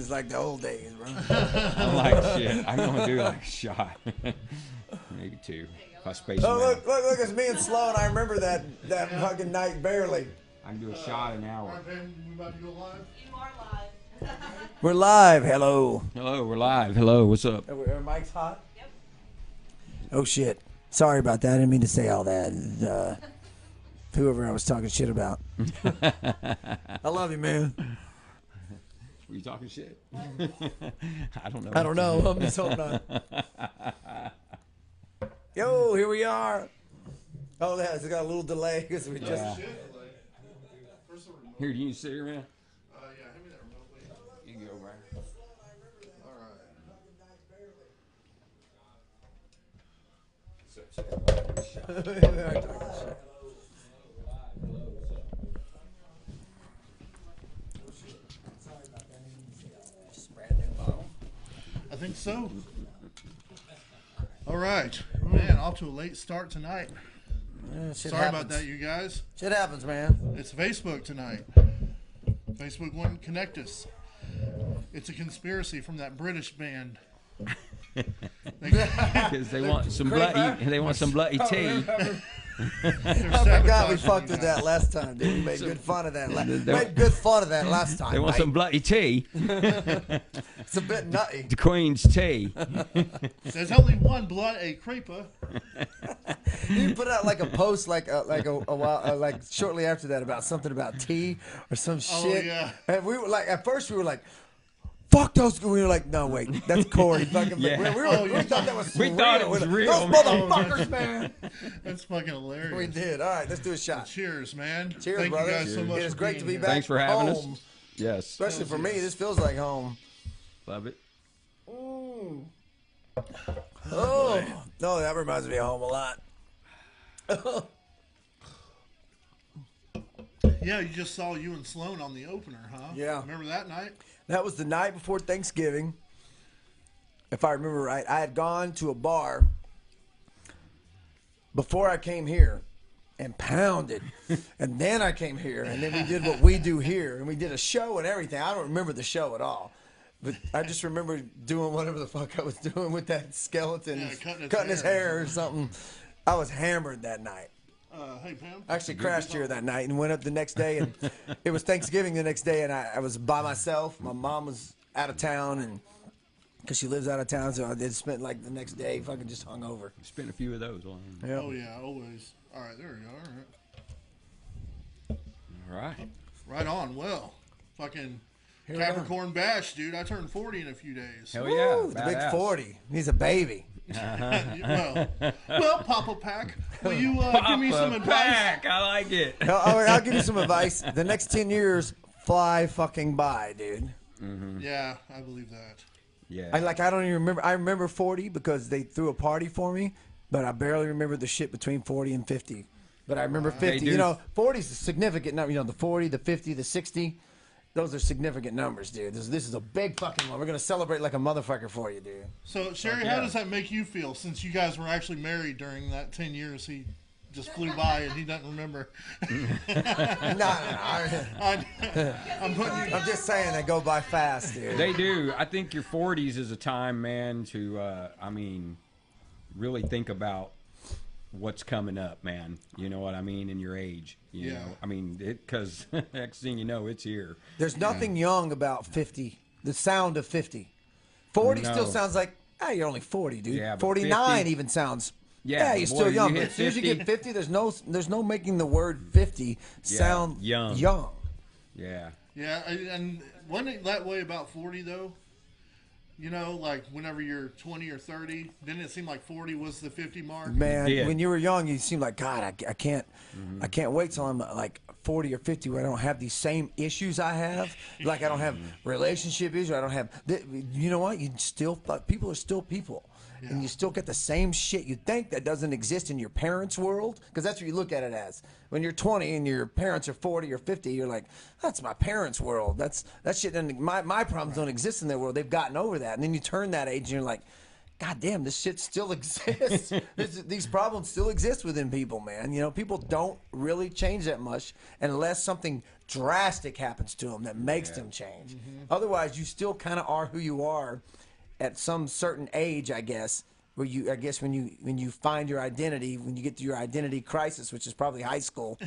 it's like the old days, bro. I'm like, shit, I'm going to do like a shot. Maybe 2. If I space them out. Look, it's me and Sloan. I remember that fucking night barely. I can do a shot an hour. All right, Ben, we about to go live? You are live. We're live. Hello. Hello, we're live. Hello, what's up? Are mics hot? Yep. Oh, shit. Sorry about that. I didn't mean to say all that. Whoever I was talking shit about. I love you, man. Were you talking shit? I don't know. I don't know. I'm just hoping not. Yo, here we are. Oh, yeah, it's got a little delay because we just. Yeah. Here, do you sit here, man? Yeah, hand me that remote, please. You can go, Brian. All right. I think so. All right. Man, off to a late start tonight. Yeah, Sorry about that, you guys. Shit happens, man. It's Facebook tonight. Facebook wouldn't connect us. It's a conspiracy from that British band. Because they want some bloody. They want some bloody tea. I forgot we fucked with that last time, dude. We made good fun of that. Made good fun of that last time. They want some bloody tea. It's a bit nutty. The Queen's tea. There's only one blood, a creeper. You put out like a post like a while like shortly after that about something about tea or some shit. Oh, yeah. And we were like, at first we were like, fuck those. We were like, no, wait, that's Corey. Fucking, Yeah. we thought that was We real. thought it was real, Those man. motherfuckers, man. That's fucking hilarious. We did. All right, let's do a shot. Cheers, man. Cheers, Thank brother. you guys so much. It is for great being to be here. back. Thanks for having home. us. Yes. Especially for me, this feels like home. Love it. Oh, no, that reminds me of home a lot. Yeah, you just saw you and Sloan on the opener, huh? Yeah. Remember that night? That was the night before Thanksgiving. If I remember right, I had gone to a bar before I came here and pounded. And then I came here, and then we did what we do here, and we did a show and everything. I don't remember the show at all. But I just remember doing whatever the fuck I was doing with that skeleton, Yeah, cutting his hair or something. I was hammered that night. Hey, Pam. I actually crashed here that night and went up the next day, and it was Thanksgiving the next day, and I was by myself. My mom was out of town, and because she lives out of town, so I did spend like the next day fucking just hung over. Spent a few of those on. Yeah. Oh, yeah, always. All right, there we go. All right. All right. Right on. Well, fucking Here we are. Capricorn Bash, dude. I turned 40 in a few days. Hell yeah. Woo, the big badass. 40. He's a baby. well, Papa Pack, will you give me some Papa advice? Pack, I like it. I'll give you some advice. The next 10 years fly fucking by, dude. Yeah, I believe that. Yeah. I don't even remember. I remember 40 because they threw a party for me, but I barely remember the shit between 40 and 50. But I remember 50. do. You know, 40 is a significant number. You know, the 40, the 50, the 60. Those are significant numbers, dude. This is a big fucking one. We're going to celebrate like a motherfucker for you, dude. So, Sherry, how does that make you feel since you guys were actually married during that 10 years? He just flew by and he doesn't remember. No. I'm just saying they go by fast, dude. They do. I think your 40s is a time, man, to, really think about what's coming up, man. You know what I mean? In your age. You know? I mean, because next thing you know, it's here. There's nothing young about 50. The sound of 50. 40 No. still sounds like, you're only 40, dude. Yeah, but 49 50 even sounds, Yeah, you're but still boy, young. you But hit as soon as you 50, get 50, there's no making the word 50 sound young. Yeah. Yeah, and wasn't it that way about 40, though? You know, like whenever you're 20 or 30, didn't it seem like 40 was the 50 mark? Man, Yeah. when you were young, you seemed like, God, I can't wait till I'm like 40 or 50 where I don't have these same issues I have. Like I don't have relationship issues. I don't have, you know what? People are still people. And you still get the same shit. You think that doesn't exist in your parents' world? Because that's what you look at it as. When you're 20 and your parents are 40 or 50, you're like, that's my parents' world. That shit doesn't, my problems don't exist in their world. They've gotten over that. And then you turn that age and you're like, God damn, this shit still exists. These problems still exist within people, man. You know, people don't really change that much unless something drastic happens to them that makes them change. Otherwise, you still kind of are who you are at some certain age, I guess. Where you, I guess, when you find your identity, when you get to your identity crisis, which is probably high school,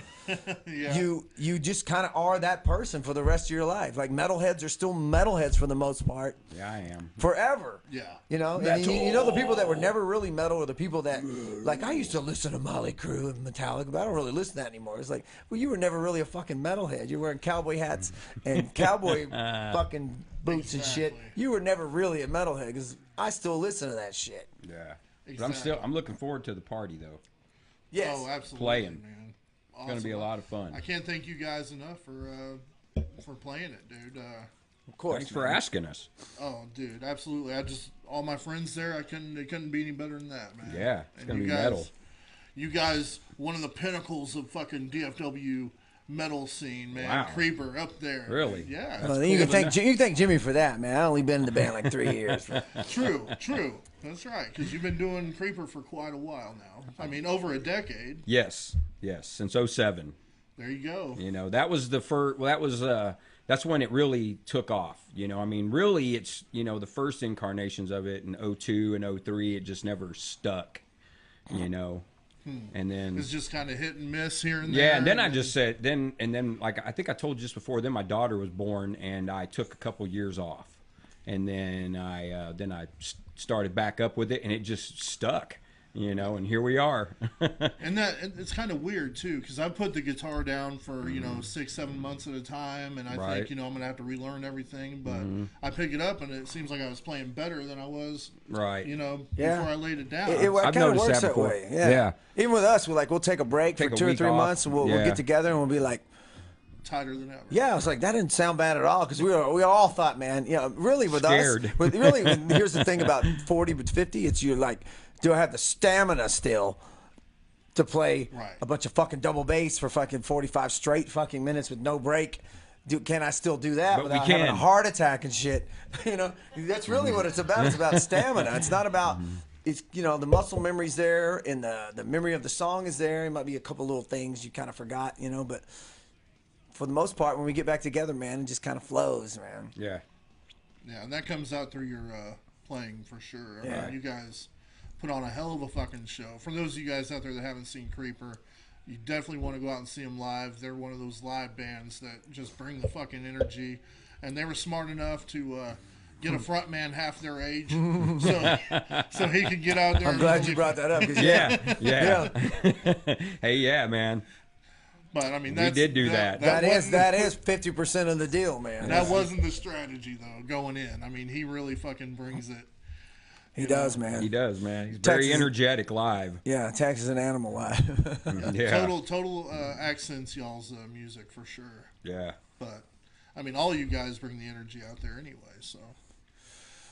you just kind of are that person for the rest of your life. Like metalheads are still metalheads for the most part. Yeah, I am. Forever. Yeah. You know, and you know the people that were never really metal are the people that, like, I used to listen to Motley Crue and Metallica, but I don't really listen to that anymore. It's like, well, you were never really a fucking metalhead. You're wearing cowboy hats and cowboy fucking boots and shit. You were never really a metalhead because I still listen to that shit. Yeah. But I'm looking forward to the party though. Yes. Oh, absolutely, Playing. man. It's going to be a lot of fun. I can't thank you guys enough for playing it, dude. Of course. Thanks for asking us. Oh, dude, absolutely. All my friends there, it couldn't be any better than that, man. Yeah, it's going to be guys, metal. You guys, one of the pinnacles of fucking DFW metal scene, man. Wow. Creeper up there. Really? Yeah. Well, you can thank Jimmy for that, man. I only been in the band like 3 years. True. That's right, because you've been doing Creeper for quite a while now. I mean, over a decade. Yes, since 07. There you go. You know, that was the first. Well, that's when it really took off. You know, I mean, really, it's the first incarnations of it in 02 and 03. It just never stuck. You know. And then it's just kind of hit and miss here and there. Yeah, and then I just said like I think I told you just before. Then my daughter was born, and I took a couple years off, and then I started back up with it, and it just stuck, and here we are. And it's kind of weird too, because I put the guitar down for 6-7 months at a time, and I think I'm gonna have to relearn everything. But I pick it up, and it seems like I was playing better than I was. Right. Before I laid it down. It kind of works that way. Yeah. Even with us, we'll take a break for 2 or 3 months, and we'll get together, and we'll be like tighter than ever. Yeah, I was like, that didn't sound bad at all, because we all thought, man, really with Scared. us, here's the thing about 40 but 50, it's you're like, do I have the stamina still to play a bunch of fucking double bass for fucking 45 straight fucking minutes with no break? Can I still do that without having a heart attack and shit? That's really what it's about. It's about stamina. It's not about, it's the muscle memory's there, and the memory of the song is there. It might be a couple little things you kind of forgot, but for the most part, when we get back together, man, it just kind of flows, man. Yeah. Yeah, and that comes out through your playing for sure. Yeah. I mean, you guys put on a hell of a fucking show. For those of you guys out there that haven't seen Creeper, you definitely want to go out and see them live. They're one of those live bands that just bring the fucking energy. And they were smart enough to get a front man half their age, so he could get out there. I'm glad you brought that up. Yeah. Hey, yeah, man. But I mean, we did do that. That is 50% of the deal, man. That wasn't the strategy though. Going in, I mean, he really fucking brings it. He does, man. He does, man. He's very energetic live. Yeah, Texas and Animal live. Yeah. Total accents y'all's music for sure. Yeah. But I mean, all you guys bring the energy out there anyway. So.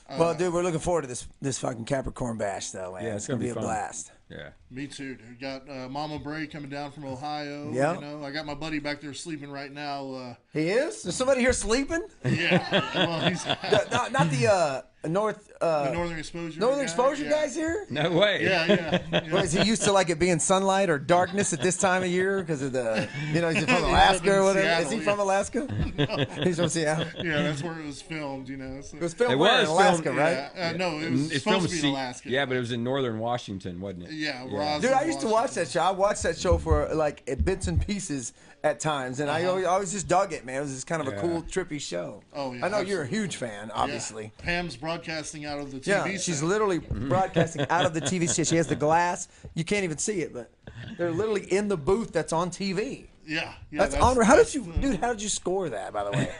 Well, dude, we're looking forward to this fucking Capricorn Bash, though, man. Yeah, it's gonna be a fun. blast. Yeah. Me too, dude. Got Mama Bray coming down from Ohio. Yeah. I got my buddy back there sleeping right now. He is? Is somebody here sleeping? Yeah. Well, he's not the the Northern Exposure. Northern Exposure guys here? No way. Yeah. Well, is he used to like it being sunlight or darkness at this time of year because of the is he from Alaska or whatever? Seattle, is he from Alaska? No. He's from Seattle. Yeah, that's where it was filmed. So. It was filmed in Alaska, right? No, it was supposed to be in Alaska. Yeah, but it was in northern Washington, wasn't it? Yeah, Dude, I used to watch that show. I watched that show for like bits and pieces at times, and I always just dug it, man. It was just kind of a cool, trippy show. Oh yeah, I know you're a huge fan, obviously. Yeah. Pam's broadcasting out of the TV. Yeah, she's literally broadcasting out of the TV set. She has the glass. You can't even see it, but they're literally in the booth that's on TV. Yeah, that's honor. How did you score that, by the way?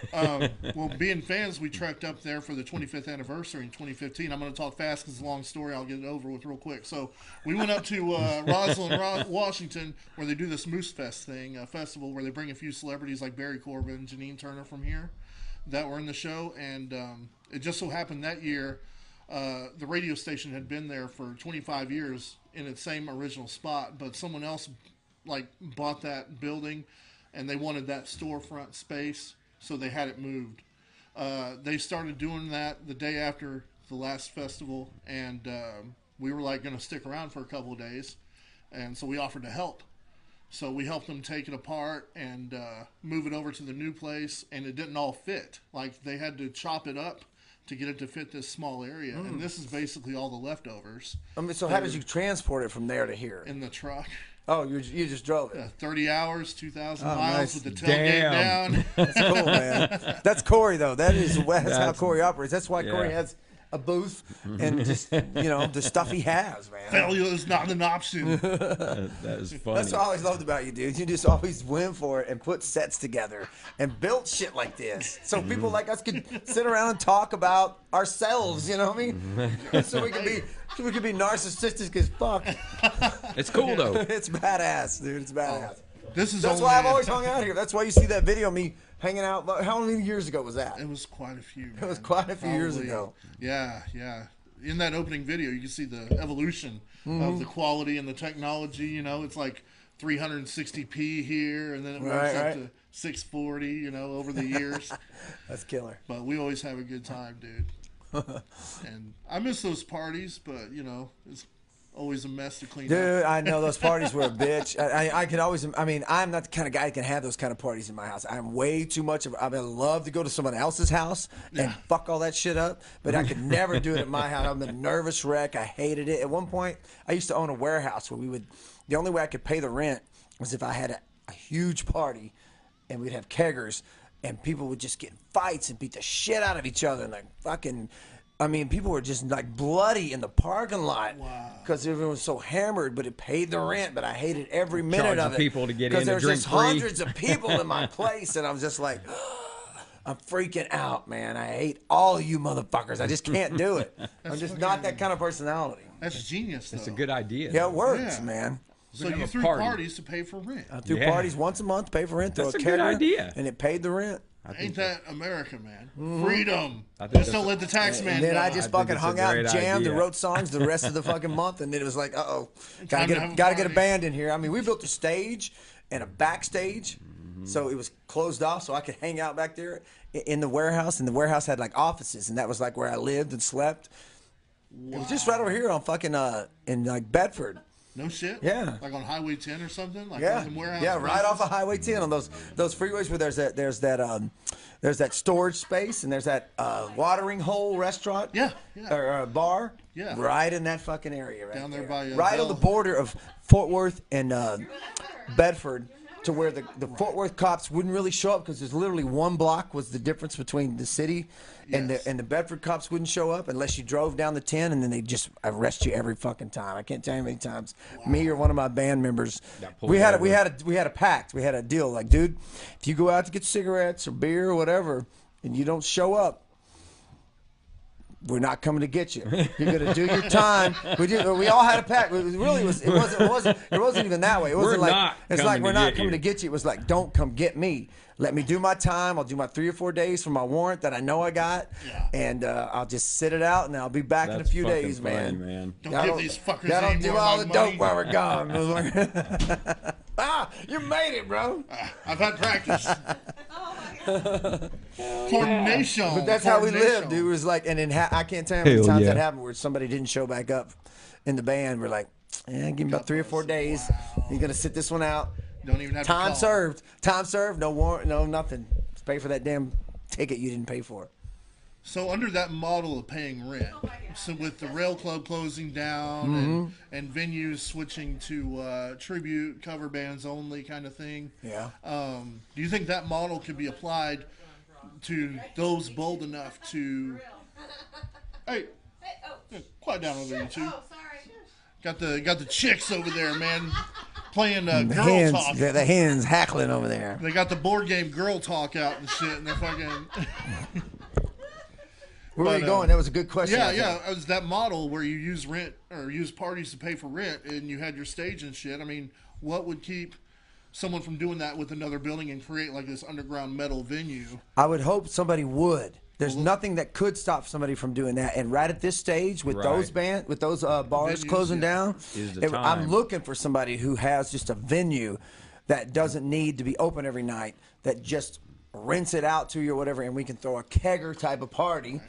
Well, being fans, we trekked up there for the 25th anniversary in 2015. I'm going to talk fast because it's a long story. I'll get it over with real quick. So we went up to Rosslyn, Washington, where they do this Moose Fest thing, a festival where they bring a few celebrities like Barry Corbin, Janine Turner from here that were in the show. And it just so happened that year the radio station had been there for 25 years in its same original spot, but someone else bought that building and they wanted that storefront space, so they had it moved. They started doing that the day after the last festival, and we were like going to stick around for a couple of days, and so we offered to help. So we helped them take it apart and move it over to the new place, and it didn't all fit. Like, they had to chop it up to get it to fit this small area, and this is basically all the leftovers. I mean, so how did you transport it from there to here? In the truck. Oh, you just drove it. 30 hours, 2,000 miles nice. with the tailgate down. That's cool, man. That's Corey, though. That's how Corey operates. That's why Corey has a booth and just, the stuff he has, man. Failure is not an option. That is funny. That's what I always loved about you, dude. You just always went for it and put sets together and built shit like this. So people like us could sit around and talk about ourselves, you know what I mean? So we could be narcissistic as fuck. It's cool, though. It's badass, dude. It's badass. That's why I've always hung out here. That's why you see that video of me hanging out. How many years ago was that? It was quite a few. Man. It was quite a few years ago. Yeah. In that opening video, you can see the evolution of the quality and the technology. It's like 360p here, and then it moves up to 640. Over the years. That's killer. But we always have a good time, dude. And I miss those parties, but it's always a mess to clean up. Dude, I know those parties were a bitch. I can always, I'm not the kind of guy that can have those kind of parties in my house. I'm way too much of, I love to go to someone else's house and fuck all that shit up, but I could never do it at my house. I'm a nervous wreck. I hated it. At one point, I used to own a warehouse where the only way I could pay the rent was if I had a huge party and we'd have keggers and people would just get in fights and beat the shit out of each other and like fucking... people were just like bloody in the parking lot because everyone was so hammered, but it paid the rent. But I hated every minute of it. People to get in because there's drink just free. Hundreds of people in my place, and I was just like, I'm freaking out, man. I hate all of you motherfuckers. I just can't do it. I'm just not that kind of personality. That's genius, though. It's a good idea. Yeah, it works, man. So you threw parties to pay for rent. I threw parties once a month, pay for rent, throw That's a a good kegger, idea. and it paid the rent. Ain't that America, man? Freedom. think Just don't let the tax man And then know. I just fucking it's a hung out and great jammed idea. and wrote songs the rest of the fucking month, and then it was like, gotta Time to have a get a party. band in here. We built a stage and a backstage, so it was closed off, so I could hang out back there in the warehouse, and the warehouse had like offices, and that was like where I lived and slept. It was just right over here on fucking in like Bedford. No shit? Yeah. Like on Highway 10 or something? Like Yeah, those warehouse right places? off of Highway 10 on those freeways where there's that storage space and there's that watering hole restaurant. Yeah. Or bar. Yeah. Right in that fucking area. Right Down there there. by, right on the border of Fort Worth and Bedford, to where the Fort Worth cops wouldn't really show up because there's literally one block was the difference between the city and the Bedford cops wouldn't show up unless you drove down the 10, and then they just arrest you every fucking time. I can't tell you how many times me or one of my band members we had a pact. We had a deal like, dude, if you go out to get cigarettes or beer or whatever and you don't show up, we're not coming to get you. You're gonna do your time. We all had a pact. It wasn't even that way. It wasn't we're not coming to get you. It was like, don't come get me. Let me do my time. I'll do my 3 or 4 days for my warrant that I know I got, and I'll just sit it out, and I'll be back in a few days, funny, man. Don't give these fuckers y'all don't any do more all of the my dope money. while we're gone. You made it, bro. I've had practice. Coordination. But that's how we lived, dude. It was like, and then I can't tell you how many times that happened where somebody didn't show back up in the band. We're like, give me about 3 or 4 days. You're gonna sit this one out. Don't even have Time to call. served. Time served. No warrant. No nothing. Just pay for that damn ticket you didn't pay for. So under that model of paying rent, so with the rail club closing down and venues switching to tribute, cover bands only kind of thing, Yeah. do you think that model could be applied to those bold enough to? Hey, quiet down over there, you two. Got the chicks over there, man, playing girl talk. The hands hackling over there. They got the board game girl talk out and shit, and they're fucking. Where were you going? That was a good question. Yeah. It was that model where you use rent or use parties to pay for rent, and you had your stage and shit. I mean, what would keep someone from doing that with another building and create like this underground metal venue? I would hope somebody would. There's nothing that could stop somebody from doing that. And right at this stage, with those bars Venues, closing down, Is the time. I'm looking for somebody who has just a venue that doesn't need to be open every night, that just rents it out to you or whatever, and we can throw a kegger type of party.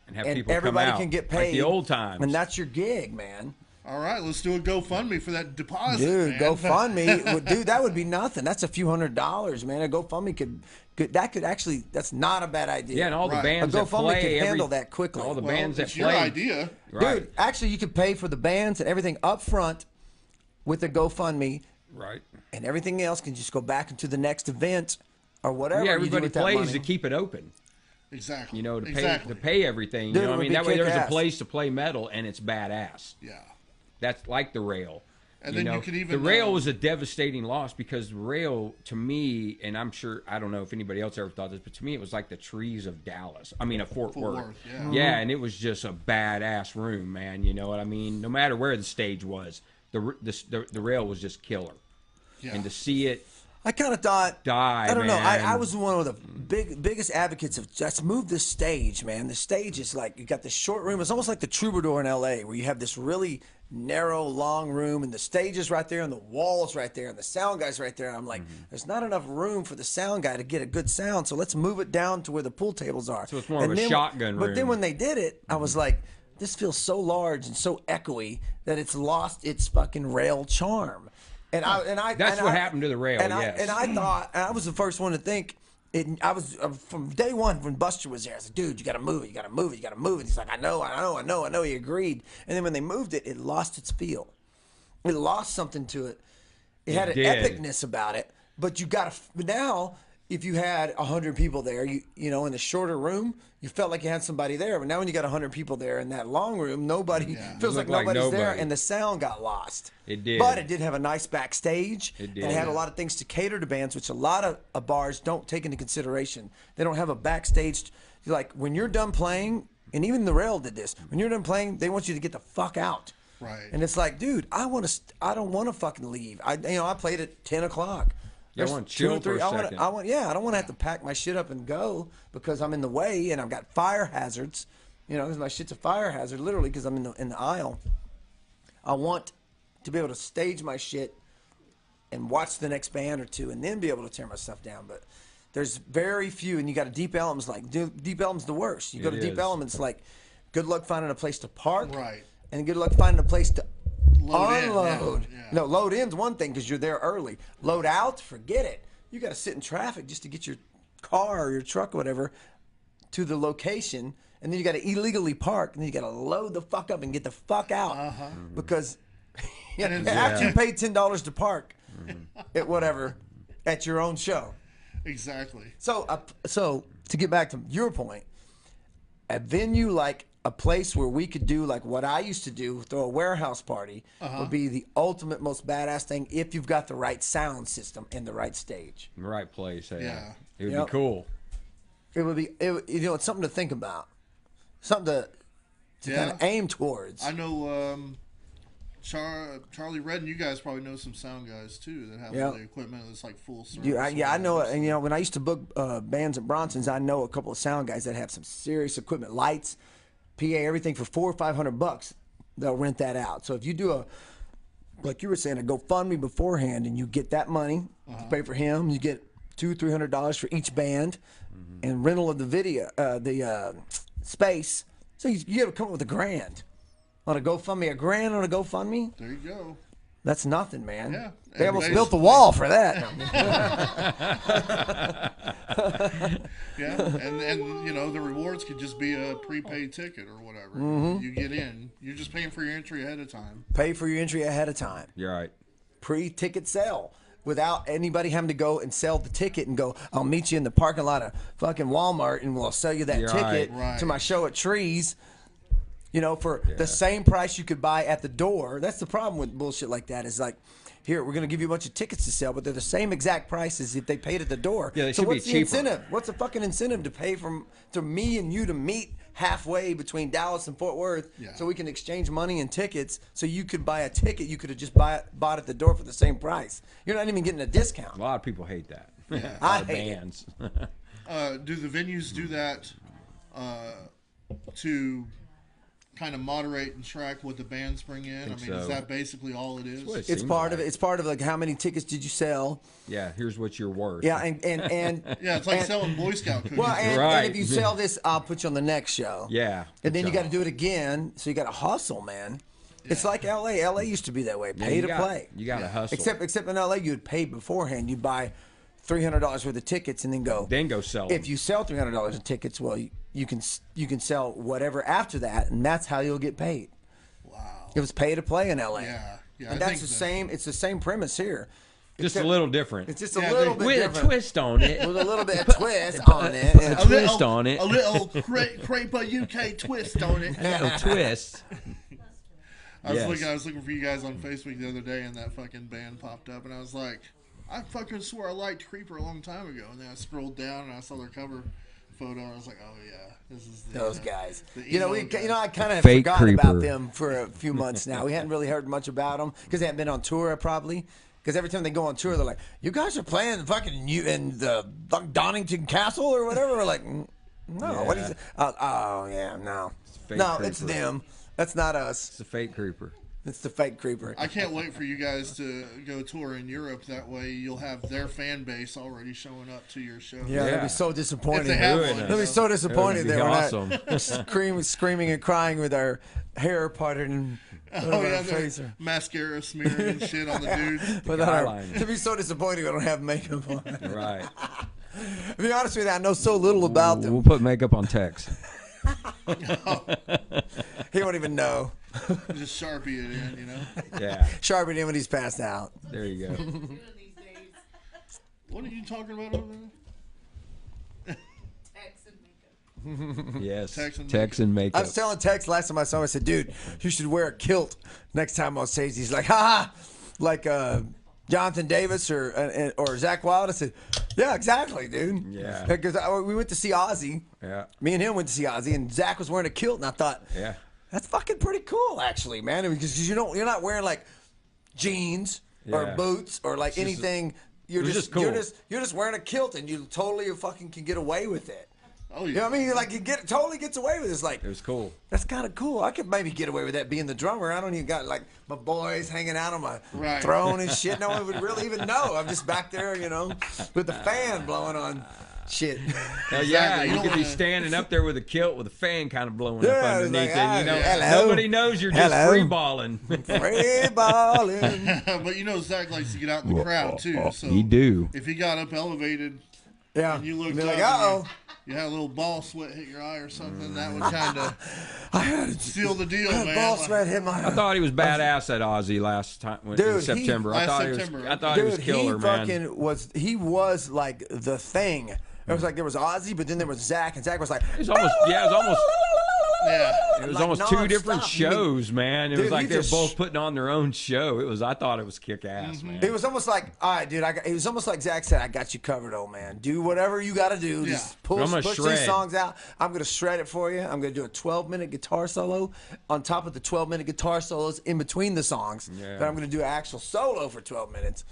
and have and people everybody come out can get paid like the old times. and that's your gig, man. All right, let's do a GoFundMe for that deposit, Dude, man. GoFundMe, dude, that would be nothing. That's a few $100s, man. A GoFundMe could actually, that's not a bad idea. Yeah, and all the Right. bands A that GoFundMe play can handle that quickly. All the Well, bands that it's your play. idea. Right. Dude, actually, you could pay for the bands and everything up front with a GoFundMe, Right. and everything else can just go back into the next event or whatever. Yeah, you do everybody with that plays money. to keep it open. Exactly. You know, exactly. to pay everything. Dude, You know it what I would mean? be That way there's a kick-ass. place to play metal and it's badass. Yeah. That's like the rail. And then you could even the rail was a devastating loss because the rail, to me, and I'm sure I don't know if anybody else ever thought this, but to me it was like the trees of Dallas. I mean, of Fort Worth. Yeah. Yeah, and it was just a badass room, man. You know what I mean? No matter where the stage was, the rail was just killer. Yeah. And to see it I kind of thought, die, I don't know. man. I was one of the biggest advocates of just move this stage, man. The stage is like, you got this short room. It's almost like the Troubadour in L.A., where you have this really narrow, long room, and the stage is right there, and the wall's right there, and the sound guy's right there. And I'm like, there's not enough room for the sound guy to get a good sound, so let's move it down to where the pool tables are. So it's more of a shotgun room. But then when they did it, I was like, this feels so large and so echoey that it's lost its fucking rail charm. That's what happened to the rail, yes. I thought, and I was the first one to think, I was from day one when Buster was there. I said, dude, you got to move it, you got to move it, you got to move it. He's like, I know. He agreed. And then when they moved it, it lost its feel. It lost something to it. It had an epicness about it. But you got to, now, if you had 100 people there, you know, in the shorter room, you felt like you had somebody there. But now when you got 100 people there in that long room, feels like nobody's there, and the sound got lost. It did. But it did have a nice backstage. It did. And it had a lot of things to cater to bands, which a lot of bars don't take into consideration. They don't have a backstage. Like, when you're done playing, and even the Rail did this, when you're done playing, they want you to get the fuck out. Right. And it's like, dude, I don't want to fucking leave. I played at 10 o'clock. I want to chill for a second. I don't want to have to pack my shit up and go because I'm in the way and I've got fire hazards. You know, because my shit's a fire hazard, literally, because I'm in the aisle. I want to be able to stage my shit and watch the next band or two and then be able to tear my stuff down. But there's very few, and you got a Deep Ellum's Deep Ellum's the worst. You go to Deep Ellum, it's like, good luck finding a place to park. Right. And good luck finding a place to Load in, yeah. No, load in's one thing because you're there early. Load out, forget it. You got to sit in traffic just to get your car or your truck or whatever to the location, and then you got to illegally park, and then you got to load the fuck up and get the fuck out because after you pay $10 to park at whatever at your own show. Exactly. So to get back to your point, a venue like a place where we could do like what I used to do, throw a warehouse party, would be the ultimate, most badass thing if you've got the right sound system and the right stage. The right place. Yeah. It would be cool. It would be, it's something to think about, something to kind of aim towards. I know Charlie Redden, you guys probably know some sound guys too that have all the equipment that's like full service. I know, and when I used to book bands at Bronson's, I know a couple of sound guys that have some serious equipment, lights, PA, everything for $400 or $500. They'll rent that out. So if you do like you were saying, a GoFundMe beforehand, and you get that money to pay for him, you get $200-$300 for each band, and rental of the video, the space. So you got to come up with $1,000 on a GoFundMe. $1,000 on a GoFundMe. There you go. That's nothing, man. Yeah. They almost built the wall for that. Yeah, and you know, the rewards could just be a prepaid ticket or whatever. You get in. You're just paying for your entry ahead of time. Pay for your entry ahead of time. You're right. Pre-ticket sale. Without anybody having to go and sell the ticket and go, I'll meet you in the parking lot of fucking Walmart and we'll sell you that ticket to my show at Trees. You know, for the same price you could buy at the door. That's the problem with bullshit like that. Is like, here, we're going to give you a bunch of tickets to sell, but they're the same exact price as if they paid at the door. Yeah, they so should what's be the cheaper. incentive? What's the fucking incentive to pay to me and you to meet halfway between Dallas and Fort Worth so we can exchange money and tickets so you could buy a ticket you could have just bought at the door for the same price? You're not even getting a discount. A lot of people hate that. I hate bands. Do the venues do that to kind of moderate and track what the bands bring in? I mean, so. is that basically all it is? It's part of it. It's part of like how many tickets did you sell? Yeah, here's what you're worth. Yeah, and yeah, it's like selling Boy Scout cookies. well, and if you sell this, I'll put you on the next show. Yeah, and then you got to do it again, so you got to hustle, man. Yeah. It's like L.A. L.A. used to be that way. Pay to play. You got to hustle. Except in L.A. you'd pay beforehand. You'd buy $300 worth of tickets and then go sell. If you sell $300 in tickets, well, you can sell whatever after that, and that's how you'll get paid. Wow. It was pay to play in L.A. Yeah, and that's the same. It's the same premise here. Just a little different. It's just a little bit with different. A twist on it. With a little bit of twist on it. A twist on it. A little Crepa UK twist on it. A little twist. I was looking for you guys on Facebook the other day, and that fucking band popped up, and I was like, I fucking swore I liked Creeper a long time ago, and then I scrolled down and I saw their cover photo, and I was like, oh yeah, this is those guys. The I kind of Fake forgot Creeper. about them for a few months now. We hadn't really heard much about them because they hadn't been on tour probably. Because every time they go on tour, they're like, "You guys are playing fucking in the Donington Castle or whatever." We're like, "No, Yeah. what is it?" Oh yeah, no, it's them. That's not us. It's a fake creeper. It's the fake creeper. I can't wait for you guys to go tour in Europe. That way, you'll have their fan base already showing up to your show. Yeah, they'll be so disappointed. If they have one, they'll be so disappointed that awesome. we're not screaming and crying with our hair parted and our face. Mascara smearing and shit on the dude. To be so disappointed we don't have makeup on. Right. To be honest with you, I know so little about them. We'll put makeup on Tex. He won't even know. Just Sharpie it in, you know? Yeah. Sharpie it in when he's passed out. There you go. What are you talking about over there? Yes. Tex and makeup. I was telling Tex last time I saw him, I said, dude, you should wear a kilt next time on stage. He's like, ha ha. Like Jonathan Davis or Zach Wilde. I said, yeah, exactly, dude. Yeah. Because we went to see Ozzy. Yeah. Me and him went to see Ozzy, and Zach was wearing a kilt, and I thought, yeah, that's fucking pretty cool, actually, man. Because you're not wearing like jeans or boots or like anything. You're just cool. You're just wearing a kilt, and you totally fucking can get away with it. Oh yeah. You know what I mean? Like totally gets away with it. It's like it was cool. That's kind of cool. I could maybe get away with that being the drummer. I don't even got like my boys hanging out on my throne and shit. No one would really even know. I'm just back there, with the fan blowing on shit. Yeah, you could be standing up there with a kilt with a fan kind of blowing up underneath it. Nobody knows you're just free balling. Free balling. But Zach likes to get out in the crowd too. So you do. If he got up elevated, and you looked like, uh-oh. You had a little ball sweat hit your eye or something, that would kind of seal the deal, man. Ball sweat hit my eye. I thought he was badass at Ozzy last time in September. I thought he was killer, man. He was like the thing. It was like there was Ozzy, but then there was Zach, and Zach was like, it was almost it was almost two different shows, man. It was like they were both putting on their own show. I thought it was kick ass, man. It was almost like, all right, dude. It was almost like Zach said, I got you covered, old man. Do whatever you got to do. Just push these songs out. I'm gonna shred it for you. I'm gonna do a 12-minute guitar solo on top of the 12-minute guitar solos in between the songs. Yeah. Then I'm gonna do an actual solo for 12 minutes.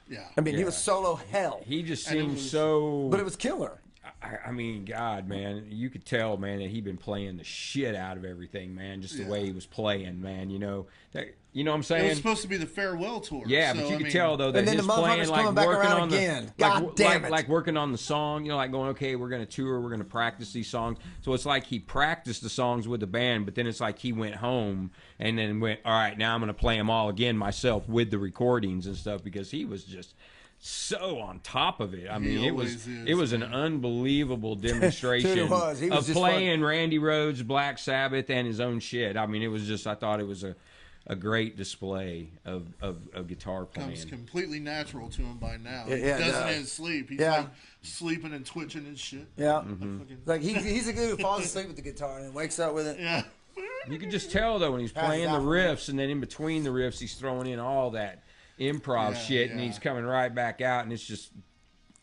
Yeah. I mean, he was solo hell. He just seemed so. But it was killer. I mean, God, man, you could tell, man, that he'd been playing the shit out of everything, man. Just the way he was playing, man. You know what I'm saying? It was supposed to be the farewell tour. Yeah, but you could tell though that his playing, like working on like working on the song. Like going, okay, we're gonna tour, we're gonna practice these songs. So it's like he practiced the songs with the band, but then it's like he went home and then went, all right, now I'm gonna play them all again myself with the recordings and stuff because he was just so on top of it. I mean, it was an unbelievable demonstration of playing Randy Rhoads, Black Sabbath, and his own shit. I mean, I thought it was a great display of guitar playing. Comes completely natural to him by now. He doesn't even sleep. He's like sleeping and twitching and shit. Yeah. Like he's a guy who falls asleep with the guitar and then wakes up with it. Yeah. You could just tell though when he's playing the riffs, and then in between the riffs he's throwing in all that improv shit, and he's coming right back out, and it's just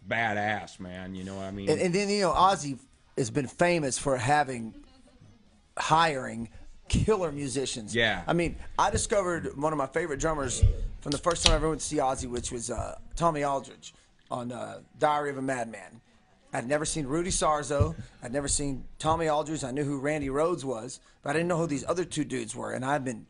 badass, man. You know what I mean? And then Ozzy has been famous for hiring killer musicians. Yeah. I mean, I discovered one of my favorite drummers from the first time I ever went to see Ozzy, which was Tommy Aldridge on Diary of a Madman. I'd never seen Rudy Sarzo. I'd never seen Tommy Aldridge. I knew who Randy Rhoads was, but I didn't know who these other two dudes were. And I've been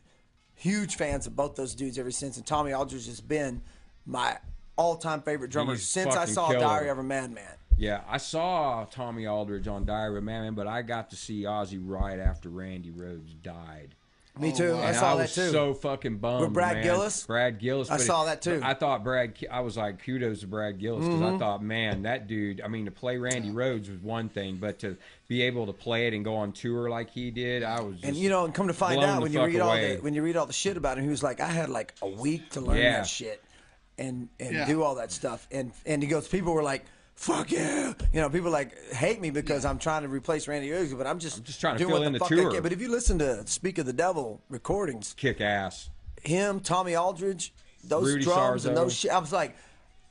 huge fans of both those dudes ever since. And Tommy Aldridge has been my all-time favorite drummer since I saw Diary of a Madman. Yeah, I saw Tommy Aldridge on Diary of a Madman, but I got to see Ozzy right after Randy Rhoads died. Me too. Wow. I saw that was too. So fucking bummed. With Brad man. Gillis? Brad Gillis. I saw that too. I thought I was like, kudos to Brad Gillis, because I thought, man, that dude. I mean, to play Randy Rhoads was one thing, but to be able to play it and go on tour like he did, I was. Just and and come to find out when you read all the shit about him, he was like, I had like a week to learn that shit and do all that stuff. And he goes, people were like, fuck yeah. People like hate me because I'm trying to replace Randy Rhoads, but I'm just trying to doing fill what in the the fuck tour. I can. But if you listen to Speak of the Devil recordings, kick ass. Him, Tommy Aldridge, those Rudy drums Sarzo. and those shit, I was like,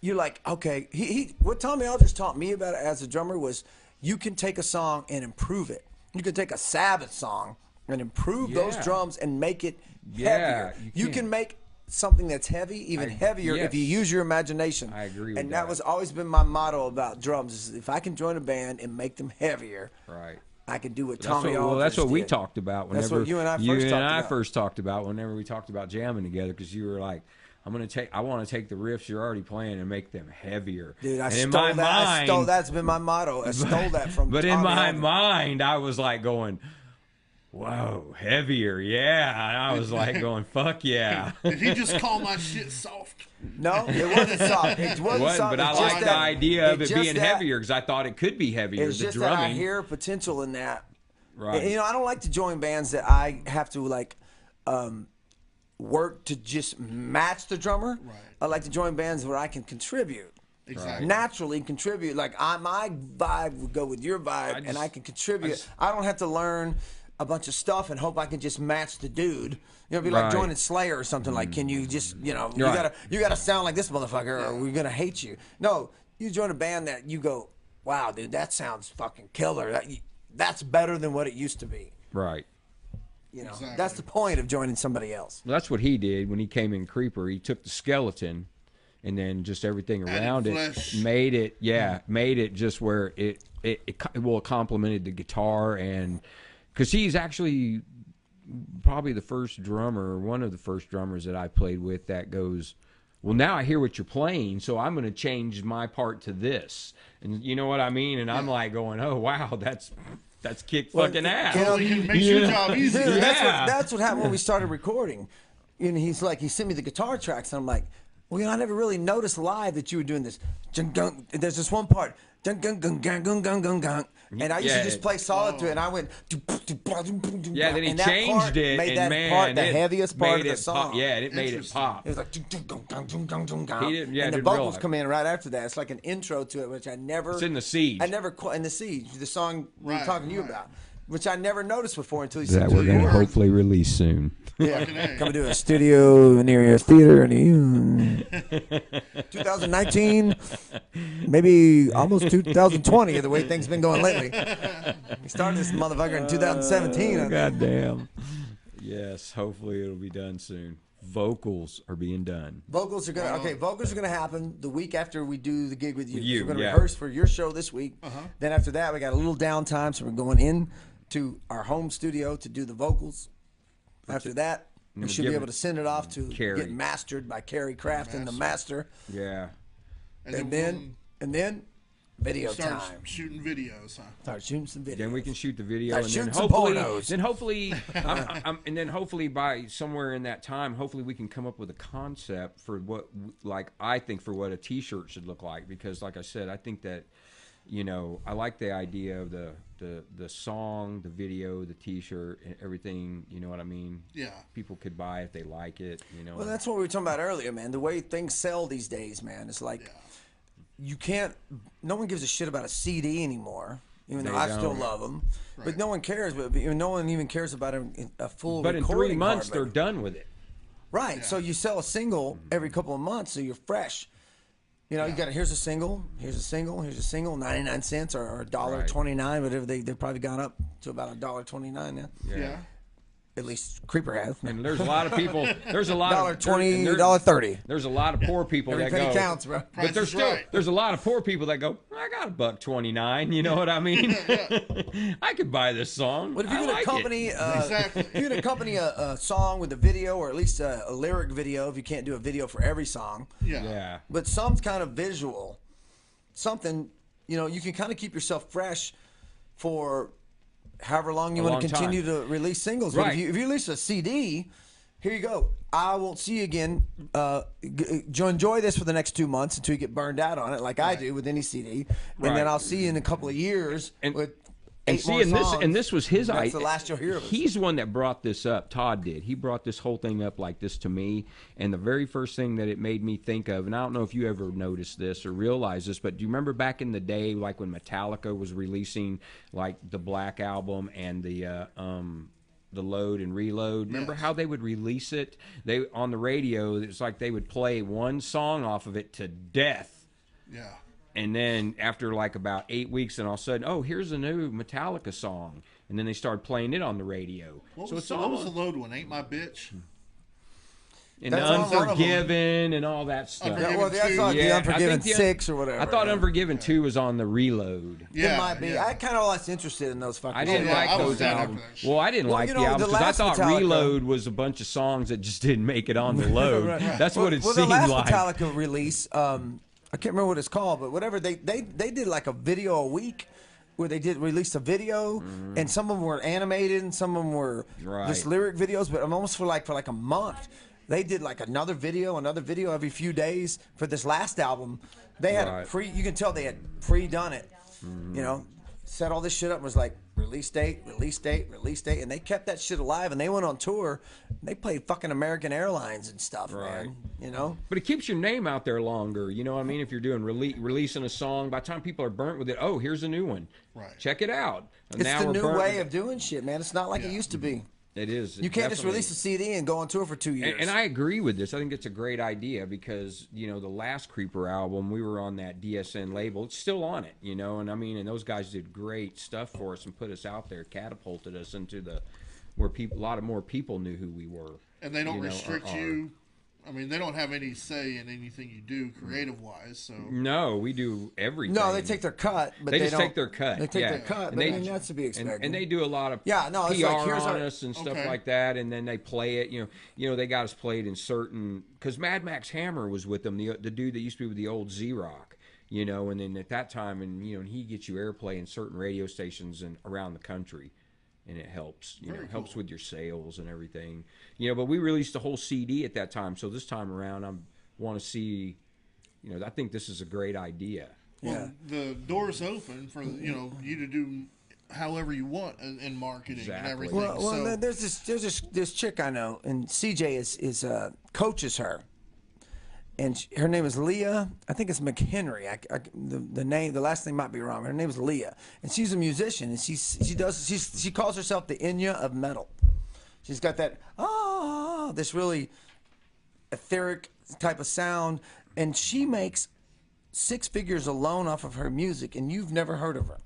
you're like, okay. What Tommy Aldridge taught me about it as a drummer was you can take a song and improve it. You can take a Sabbath song and improve those drums and make it heavier. You can make something that's heavy even heavier if you use your imagination. I agree with that. And that was always been my motto about drums is if I can join a band and make them heavier, right, I can do what Tommy Aldridge Well, that's what did. we talked about whenever that's what you and I first talked about whenever we talked about jamming together, because you were like, I want to take the riffs you're already playing and make them heavier. Dude, I stole that. That's been my motto. I stole that from But Tommy in my Aldridge. mind, I was like going, whoa, heavier, yeah. And I was like going, fuck yeah. Did he just call my shit soft? No, it wasn't soft. It wasn't soft. But I It's like just the that- idea of it's it just being that- heavier, because I thought it could be heavier. It's The just that I drumming. hear potential in that. Right. I don't like to join bands that I have to work to just match the drummer. Right. I like to join bands where I can contribute. Exactly. Naturally contribute. Like my vibe would go with your vibe, and I can contribute. I don't have to learn a bunch of stuff and hope I can just match the dude. It'd be like Right. joining Slayer or something. Like, can you just, you gotta sound like this motherfucker, or we're gonna hate you. No, you join a band that you go, wow, dude, that sounds fucking killer. That's better than what it used to be. Right. Exactly. That's the point of joining somebody else. Well, that's what he did when he came in Creeper. He took the skeleton and then just everything around it, flesh. made it just where it complemented the guitar, and because he's actually probably the first drummer, one of the first drummers that I played with that goes, well, now I hear what you're playing, so I'm going to change my part to this, and you know what I mean? And I'm like going, oh wow, that's kick fucking ass. It makes your job easier. Dude, that's what happened when we started recording. And he sent me the guitar tracks, and I'm like, well, I never really noticed live that you were doing this. There's this one part. And I used to just play solid to it, and I went. Yeah, then he and that changed part it, made and that man, part the it heaviest part of made the it song. pop. Yeah, and it made it pop. It was like, He didn't- and the didn't vocals realize. come in right after that. It's like an intro to it, which I never. It's in the Siege. I never in the Siege, the song we were Right, talking to you right. about, which I never noticed before until you That said we're going to Word. hopefully release soon. Yeah, Fucking A. come to a studio near your theater in 2019, maybe almost 2020, the way things been going lately. We started this motherfucker in 2017. I think. Goddamn. Yes, hopefully it'll be done soon. Vocals are being done. Vocals are gonna happen the week after we do the gig with you. We're gonna yeah. rehearse for your show this week. Then after that, we got a little downtime, so we're going in to our home studio to do the vocals. After that, we we'll should give be it able to send it off to Carrie. get mastered by Carrie Craft and the master. Yeah. And then video start time. shooting videos, huh? Start shooting some videos. Then we can shoot the video, Start and shooting then some hopefully, pornos. and then hopefully by somewhere in that time, hopefully we can come up with a concept for what, like I think, for what a T-shirt should look like. Because, like I said, I think that, I like the idea of the song, the video, the T-shirt, and everything. You know what I mean? Yeah. People could buy if they like it. Well, that's what we were talking about earlier, man. The way things sell these days, man, it's like you can't. No one gives a shit about a CD anymore. Even though I still love them, but no one cares. But no one even cares about a full. But in 3 months, they're done with it. Right. So you sell a single every couple of months, so you're fresh. You got here's a single, 99 cents or $1.29, whatever they've probably gone up to about $1.29 now. Yeah. At least Creeper has. And there's a lot of people. There's a lot of $20, $30. There's a lot of poor people Every that penny go. counts, bro. But there's still there's a lot of poor people that go. I got $1.29. You know what I mean? I could buy this song. But if you're gonna accompany, Exactly. if you're gonna accompany a song with a video, or at least a lyric video, if you can't do a video for every song, Yeah. but some kind of visual, something, you can kind of keep yourself fresh for however long you want to continue to release singles. Right. But if you release a CD, here you go. I won't see you again. Enjoy this for the next 2 months until you get burned out on it, like I do with any CD, and then I'll see you in a couple of years with. And see, and this was his idea. That's the last you'll hear of us. He's the one that brought this up. Todd did. He brought this whole thing up like this to me. And the very first thing that it made me think of, and I don't know if you ever noticed this or realized this, but do you remember back in the day, like when Metallica was releasing like the Black Album and the Load and Reload? Remember how they would release it? They on the radio. It's like they would play one song off of it to death. Yeah. And then after like about 8 weeks, and all of a sudden, oh, here's a new Metallica song, and then they started playing it on the radio. What was the Load one? Ain't My Bitch? And Unforgiven and all that stuff. The Unforgiven 6 or whatever. I thought Unforgiven 2 was on the Reload. Yeah, it might be. Yeah. I kind of was interested in those fucking. I didn't like those albums. Well, I didn't like the albums because I thought Reload was a bunch of songs that just didn't make it on the load. That's what it seemed like. The last Metallica release. I can't remember what it's called, but whatever they did like a video a week, where they did release a video, and some of them were animated and some of them were just lyric videos. But almost for like a month, they did like another video every few days for this last album. They had you can tell they had pre-done it, set all this shit up and was like release date, and they kept that shit alive, and they went on tour. And they played fucking American Airlines and stuff, man. But it keeps your name out there longer. You know what I mean? If you're doing releasing a song, by the time people are burnt with it, oh, here's a new one. Right. Check it out. And it's the new way of doing shit, man. It's not like it used to be. It is. You can't just release a CD and go on tour for 2 years. And I agree with this. I think it's a great idea because, the last Creeper album, we were on that DSN label. It's still on it, and I mean, and those guys did great stuff for us and put us out there, catapulted us into where a lot of more people knew who we were. And they don't restrict you. I mean, they don't have any say in anything you do creative-wise. So no, we do everything. No, they take their cut, but they just take their cut. They take their cut, but that's to be expected. And they do a lot of PR on us and stuff like that, and then they play it. They got us played in certain because Mad Max Hammer was with them, the dude that used to be with the old Z-Rock, and then at that time, and he gets you airplay in certain radio stations and around the country. And it helps, helps with your sales and everything, But we released the whole CD at that time, so this time around, I want to see, I think this is a great idea. Well, the door's open for you to do however you want in marketing and everything. Well, there's this chick I know, and CJ is coaches her. And her name is Leah. I think it's McHenry. The last name might be wrong. Her name is Leah, and she's a musician. And she calls herself the Enya of metal. She's got that this really etheric type of sound, and she makes 6 figures alone off of her music, and you've never heard of her.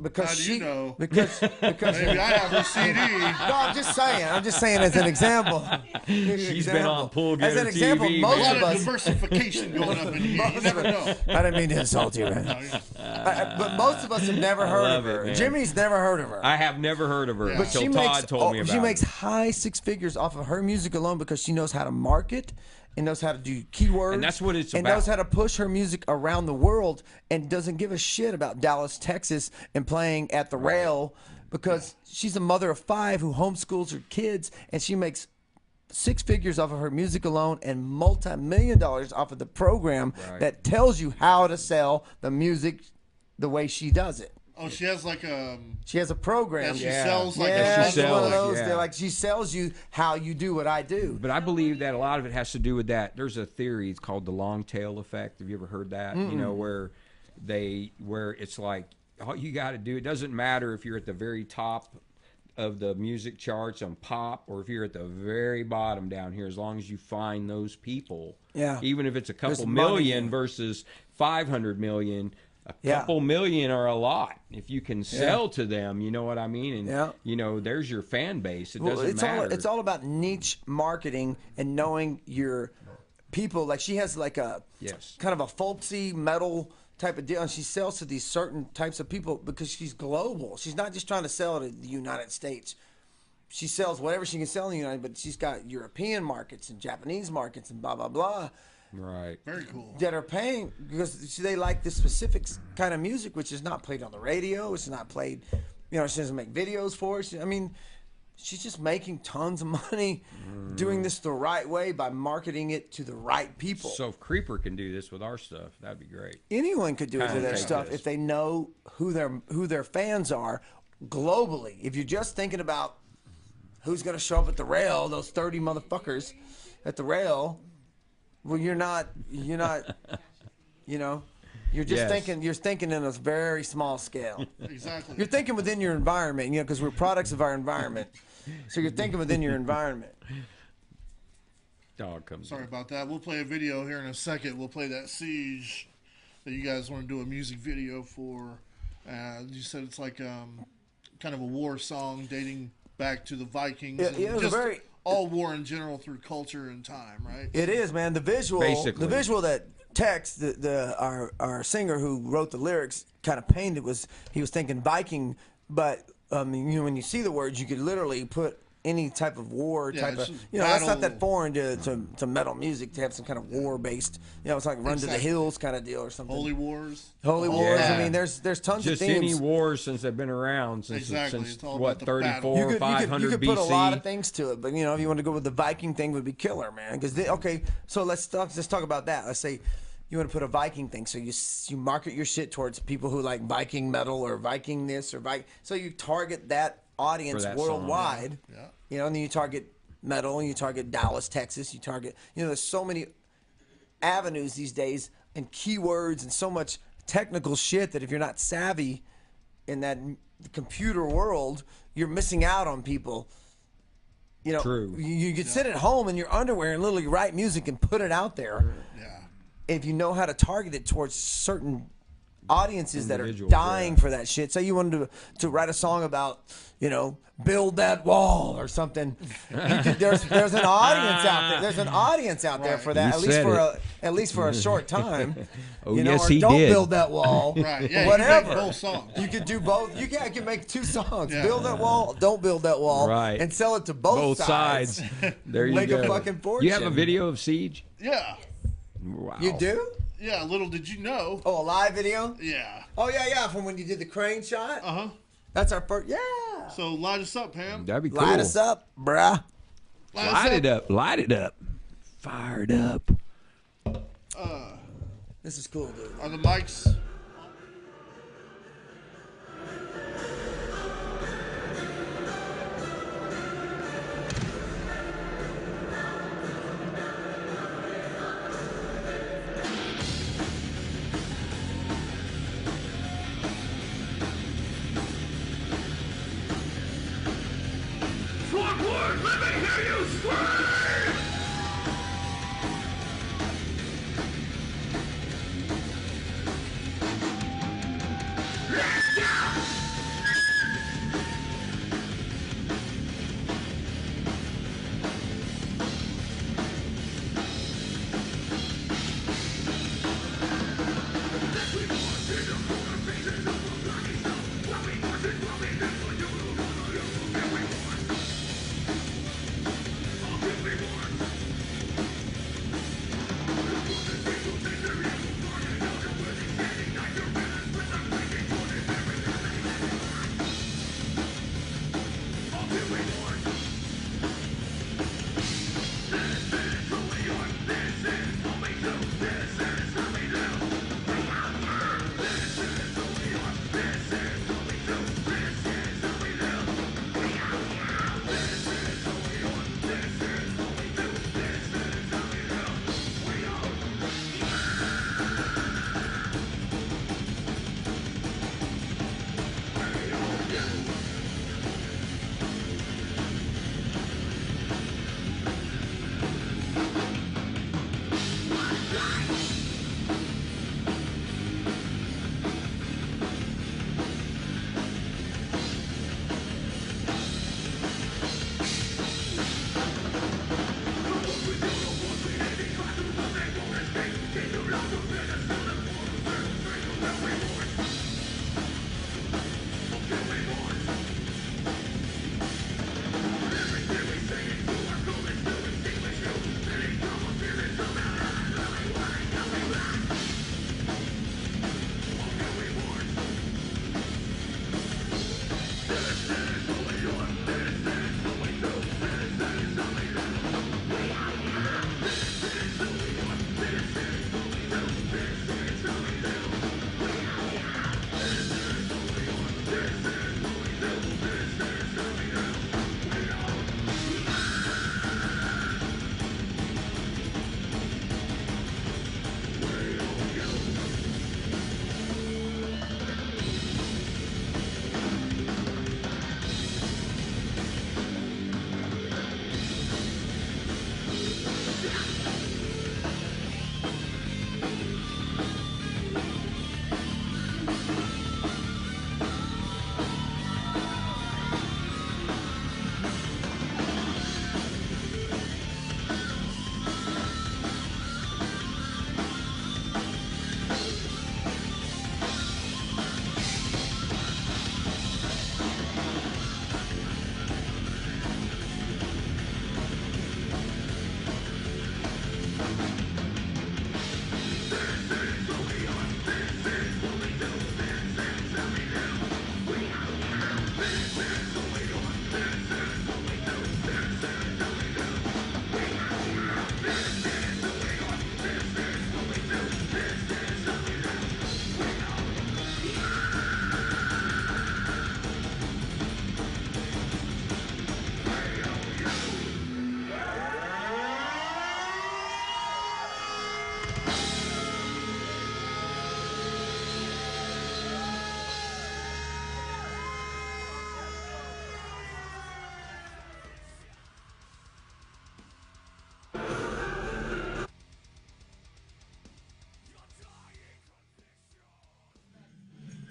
Because how do you know? Because maybe I have her CD. No, I'm just saying as an example. She's been on PullgetterTV. As an example, most of us diversification going up in here. You never know. I didn't mean to insult you, man. But most of us have never heard of her. Jimmy's never heard of her. I have never heard of her until Todd told me about it. She makes high 6 figures off of her music alone because she knows how to market. And knows how to do keywords. And that's what it's about. And knows how to push her music around the world and doesn't give a shit about Dallas, Texas and playing at the rail because she's a mother of 5 who homeschools her kids and she makes 6 figures off of her music alone and multi-million dollars off of the program that tells you how to sell the music the way she does it. Oh, she has like she has a program. That she sells like she's one of those. They're like she sells you how you do what I do. But I believe that a lot of it has to do with that. There's a theory. It's called the long tail effect. Have you ever heard that? Where it's like all you got to do. It doesn't matter if you're at the very top of the music charts on pop or if you're at the very bottom down here. As long as you find those people, even if it's a couple million versus 500 million. Yeah. couple million are a lot if you can sell to them. You know what I mean? And you know, there's your fan base. It doesn't matter. It's all about niche marketing and knowing your people. Like she has like a kind of a folksy metal type of deal, and she sells to these certain types of people because she's global. She's not just trying to sell to the United States. She sells whatever she can sell in the United, but she's got European markets and Japanese markets and blah blah blah. Right. Very cool. That are paying because they like this specific kind of music, which is not played on the radio. It's not played, you know, she doesn't make videos for it. I mean, she's just making tons of money doing this the right way by marketing it to the right people. So if Creeper can do this with our stuff, that'd be great. Anyone could do it with their stuff if they know who their fans are globally. If you're just thinking about who's going to show up at the rail, those 30 motherfuckers at the rail, well, you're not, you know, you're just thinking in a very small scale. Exactly. You're thinking within your environment, you know, because we're products of our environment. So you're thinking within your environment. Dog comes. Sorry about that. We'll play a video here in a second. We'll play that Siege that you guys want to do a music video for. You said it's like kind of a war song dating back to the Vikings. Yeah, it was very all war in general through culture and time, right? It is, man. The visual that Tex, our singer who wrote the lyrics, kind of painted he was thinking Viking, but you know, when you see the words, you could literally put any type of war type of, you know, that's not that foreign to metal music to have some kind of war based, you know, it's like Run to the Hills kind of deal or something. Holy Wars. I mean, there's tons just of themes. any wars since they've been around since what 34 or 500 you could BC. put a lot of things to it, but you know, if you want to go with the Viking thing, would be killer, man. Because so let's talk about that. Let's say you want to put a Viking thing, so you market your shit towards people who like Viking metal or Viking this or Viking. So you target that audience worldwide. Yeah. You know, and then you target metal, and you target Dallas, Texas. You target, you know, there's so many avenues these days and keywords and so much technical shit that if you're not savvy in that computer world, you're missing out on people. You know, True. You could sit at home in your underwear and literally write music and put it out there. Yeah. If you know how to target it towards certain audiences that are dying for that shit. Say you wanted to write a song about, you know, build that wall or something. There's an audience out there. There's an audience out there for that. At least for a short time. Oh, you know, yes, or he don't did. build that wall. Right. Yeah. Whatever. You can make both songs. You could do both. You can make two songs. Yeah. Build that wall. Don't build that wall. Right. And sell it to both sides. There you Make go. a fucking fortune. You have a video of Siege? Yeah. Wow. You do? Yeah. Little did you know. Oh, a live video? Yeah. Oh yeah. From when you did the crane shot. That's our first. Yeah. So light us up, Pam. That'd be cool. Light us up, bruh. Light it up. Light it up. Fired up. This is cool, dude. Are the mics? Let me hear you scream!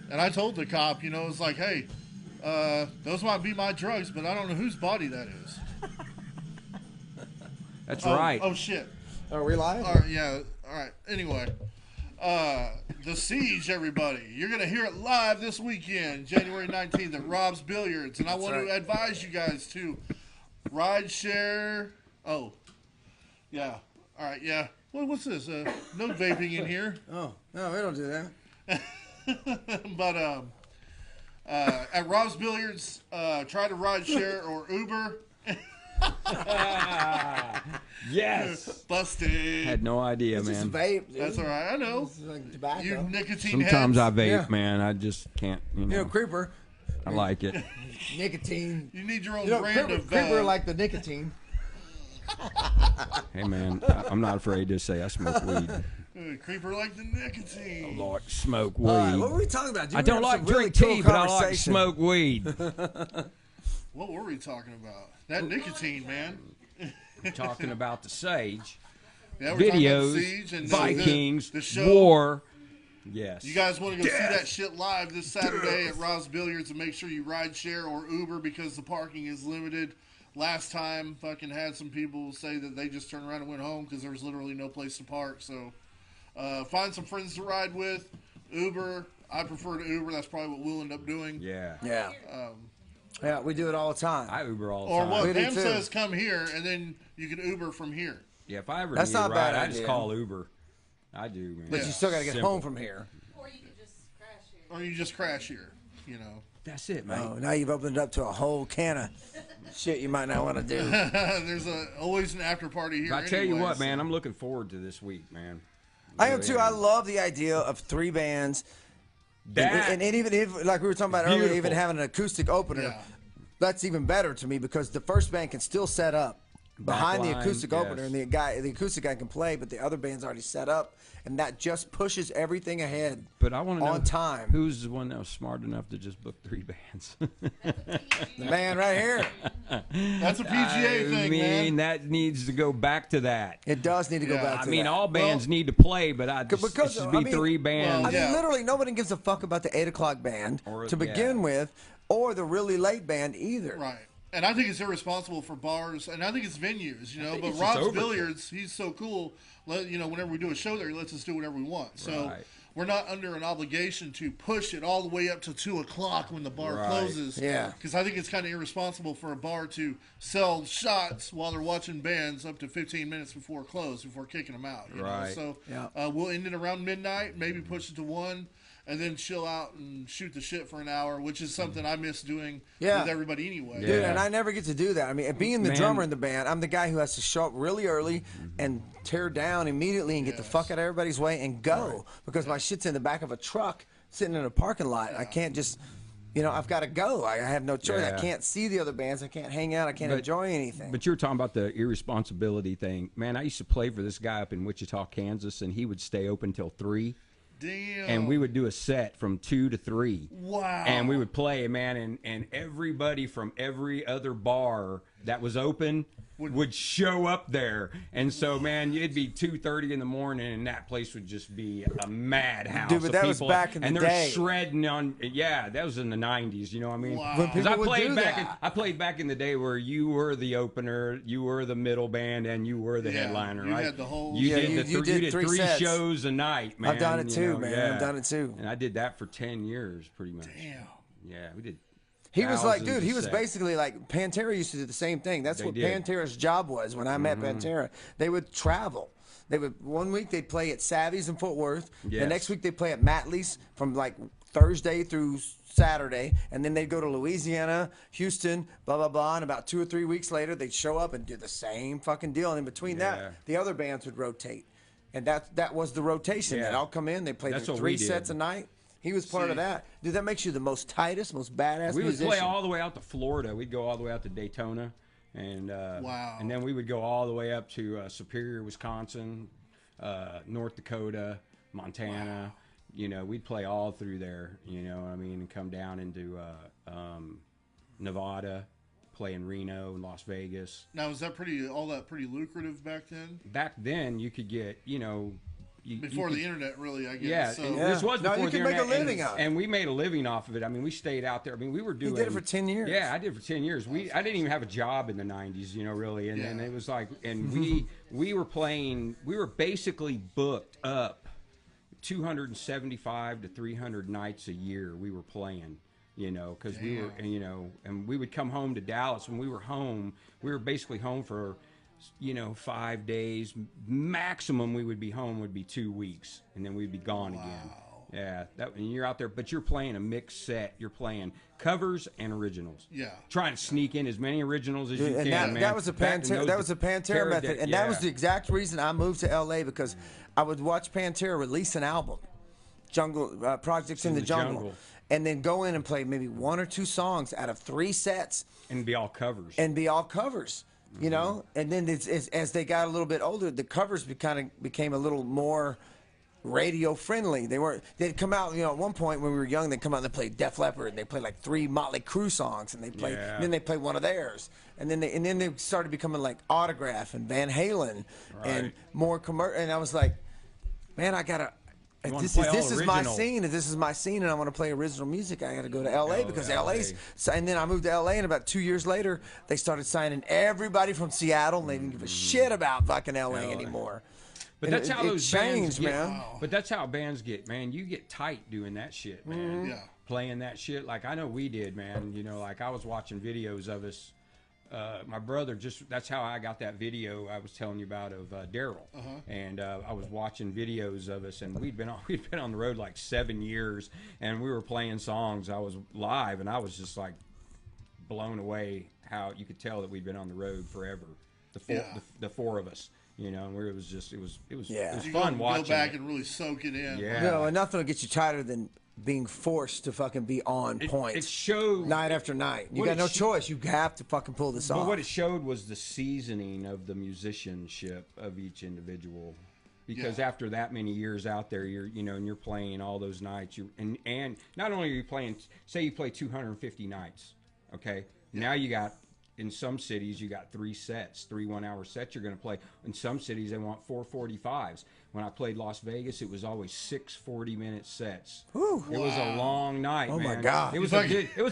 And I told the cop, you know, it's like, hey, those might be my drugs, but I don't know whose body that is. That's right. Oh, shit. Are we live? All right, yeah. All right. Anyway, The Siege, everybody. You're going to hear it live this weekend, January 19th at Rob's Billiards. And I want to advise you guys to ride share. Oh, yeah. All right, yeah. What's this? No vaping in here. Oh, no, we don't do that. But at Rob's Billiards, try to ride share or Uber. Yes. Busted. Had no idea, It's just a man. vape, dude. That's all right. I know. It's like tobacco. You nicotine Sometimes heads. I vape, Yeah. man. I just can't. You know, Creeper, I like it. nicotine. You need your own You know, brand Creeper of like the nicotine. Hey, man, I'm not afraid to say I smoke weed. Creeper like the nicotine. Like smoke weed. What were we talking about? Dude, I we don't had like some really drink cool tea, but I like conversation. smoke weed. What were we talking about? That nicotine, man. We're talking about the Sage, Yeah, we're talking about videos, the Siege and Vikings, the show. war. Yes. You guys want to go see that shit live this Saturday at Rob's Billiards, and make sure you ride share or Uber because the parking is limited. Last time, fucking had some people say that they just turned around and went home because there was literally no place to park. So, find some friends to ride with. Uber. I prefer to Uber. That's probably what we'll end up doing. Yeah. Yeah. Yeah, we do it all the time. I Uber all the Or time. what We do Pam too. says, come here, and then you can Uber from here. Yeah, if I ever That's need a not a ride, bad I just idea. call Uber. I do, man. But you still got to get Simple. home from here. Or you could just crash here. Or you just crash here, you know. That's it, man. Oh, now you've opened it up to a whole can of shit you might not want to do. There's always an after party here. But I tell you anyway, what, so- man, I'm looking forward to this week, man. I am Really too. I love the idea of 3 bands. That And even if, like we were talking about earlier, even Beautiful. having an acoustic opener, Yeah. that's even better to me because the first band can still set up behind the Backline, acoustic yes. opener, and the acoustic guy can play, but the other band's already set up, and that just pushes everything ahead. But I want to know on time. who's the one that was smart enough to just book 3 bands. The man right here, That's a PGA thing, man. that needs to go back to that. it does need to go Yeah. back I to mean, that. all bands need to play, but it because, should I be mean- 3 bands. I mean, Yeah. literally, nobody gives a fuck about the 8 o'clock band Or- to begin yeah. with, or the really late band either. Right. And I think it's irresponsible for bars, and I think it's venues, you know. think But it's just Rob's overkill. Billiards, he's so cool. Whenever we do a show there, he lets us do whatever we want. So Right. we're not under an obligation to push it all the way up to 2 o'clock when the bar Right. closes. Yeah. Because I think it's kind of irresponsible for a bar to sell shots while they're watching bands up to 15 minutes before close, before kicking them out. You know? Right. So Yeah. we'll end it around midnight, maybe push it to 1. And then chill out and shoot the shit for an hour, which is something I miss doing Yeah. with everybody anyway. Dude, Yeah. and I never get to do that. I mean, being the Man. drummer in the band, I'm the guy who has to show up really early and tear down immediately and get the Yes. fuck out of everybody's way and go because my shit's in the back of a truck sitting in a parking lot. I can't just, I've got to go. I have no choice. I Yeah. can't see the other bands. I can't hang out. I can't But- enjoy anything. But you were talking about the irresponsibility thing. Man, I used to play for this guy up in Wichita, Kansas, and he would stay open till 3. Damn. And we would do a set from 2 to 3. Wow. And we would play, man, and everybody from every other bar that was open would show up there. And so, man, it'd be 2:30 in the morning, and that place would just be a madhouse. Dude, but of that was people. back in the and they're day. shredding on. Yeah, that was in the 90s. You know what I mean? Wow. When 'Cause people I would played do back. that. I played back in the day where you were the opener, you were the middle band, and you were the Yeah, headliner. you right? had the whole- You Yeah, did you- the you three, did you did 3 3 sets. shows a night, man. I've done it you too, know, man. yeah. I've done it too. And I did that for 10 years, pretty much. Damn. Yeah, we did. He was like, thousands dude, he of was sets. basically like Pantera used to do the same thing. That's They what did. Pantera's job was when I met Pantera. They would travel. They would 1 week they'd play at Savvy's in Fort Worth. The Yes. next week they'd play at Matley's from like Thursday through Saturday, and then they'd go to Louisiana, Houston, blah blah blah. And about 2 or 3 weeks later, they'd show up and do the same fucking deal. And in between Yeah. that, the other bands would rotate, and that was the rotation. Yeah. They'd all come in. They played That's their what 3 we did. sets a night. He was part of See. that. Dude, that makes you the most tightest, most badass We would musician. play all the way out to Florida. We'd go all the way out to Daytona, and Wow. and then we would go all the way up to Superior, Wisconsin, North Dakota, Montana. You know, we'd play all through there. You know what I mean? And come down into Nevada, play in Reno and Las Vegas. Now, was that pretty lucrative back then? Back then, you could get, you before the internet, really, I guess. Yeah, So. and this was No, before you the can make a internet, living and, off it. and we made a living off of it. I mean, we stayed out there. I mean, we were doing. You did it for 10 years. Yeah, I did it for 10 years. I didn't even have a job in the '90s, really, and it was like, and we were playing. We were basically booked up 275 to 300 nights a year. We were playing. Because we were, and we would come home to Dallas. When we were home, we were basically home for, 5 days. Maximum we would be home would be 2 weeks, and then we'd be gone again. Yeah, and you're out there, but you're playing a mixed set. You're playing covers and originals. Yeah. Trying to sneak in as many originals as you can, man. That was a Pantera method, and that was the exact reason I moved to LA, because I would watch Pantera release an album, Projects in the Jungle. And then go in and play maybe 1 or 2 songs out of 3 sets. And be all covers. And then as they got a little bit older, the covers became a little more radio friendly. They'd come out, at one point when we were young, they'd come out and they played Def Leppard, and they played like 3 Motley Crue songs, and then they played one of theirs. And then they started becoming like Autograph and Van Halen and more commercial. And I was like, man, I gotta. This is my scene. If this is my scene, and I want to play original music, I got to go to LA because LA's. And then I moved to LA, and about 2 years later, they started signing everybody from Seattle, and they didn't give a shit about fucking LA anymore. But that's how those changed, bands get, man. But that's how bands get, man. You get tight doing that shit, man. Yeah. Playing that shit, like I know we did, man. Like I was watching videos of us. My brother that's how I got that video I was telling you about of Daryl, and I was watching videos of us, and we'd been on the road like 7 years, and we were playing songs. I was live, and I was just like blown away how you could tell that we'd been on the road forever. The 4 of us, and where it was fun watching. Go back and really soak it in. Yeah, and nothing will get you tighter than being forced to fucking be on point. It showed night after night. You got no choice. You have to fucking pull this off. But what it showed was the seasoning of the musicianship of each individual. Because after that many years out there, and you're playing all those nights, and not only are you playing, say you play 250 nights, okay? Now you got, in some cities, you got 3 sets, 3 1-hour sets you're going to play. In some cities, they want 4 45s. When I played Las Vegas, it was always 6 40-minute sets. Whew. It was a long night, man. Oh, my God. It was a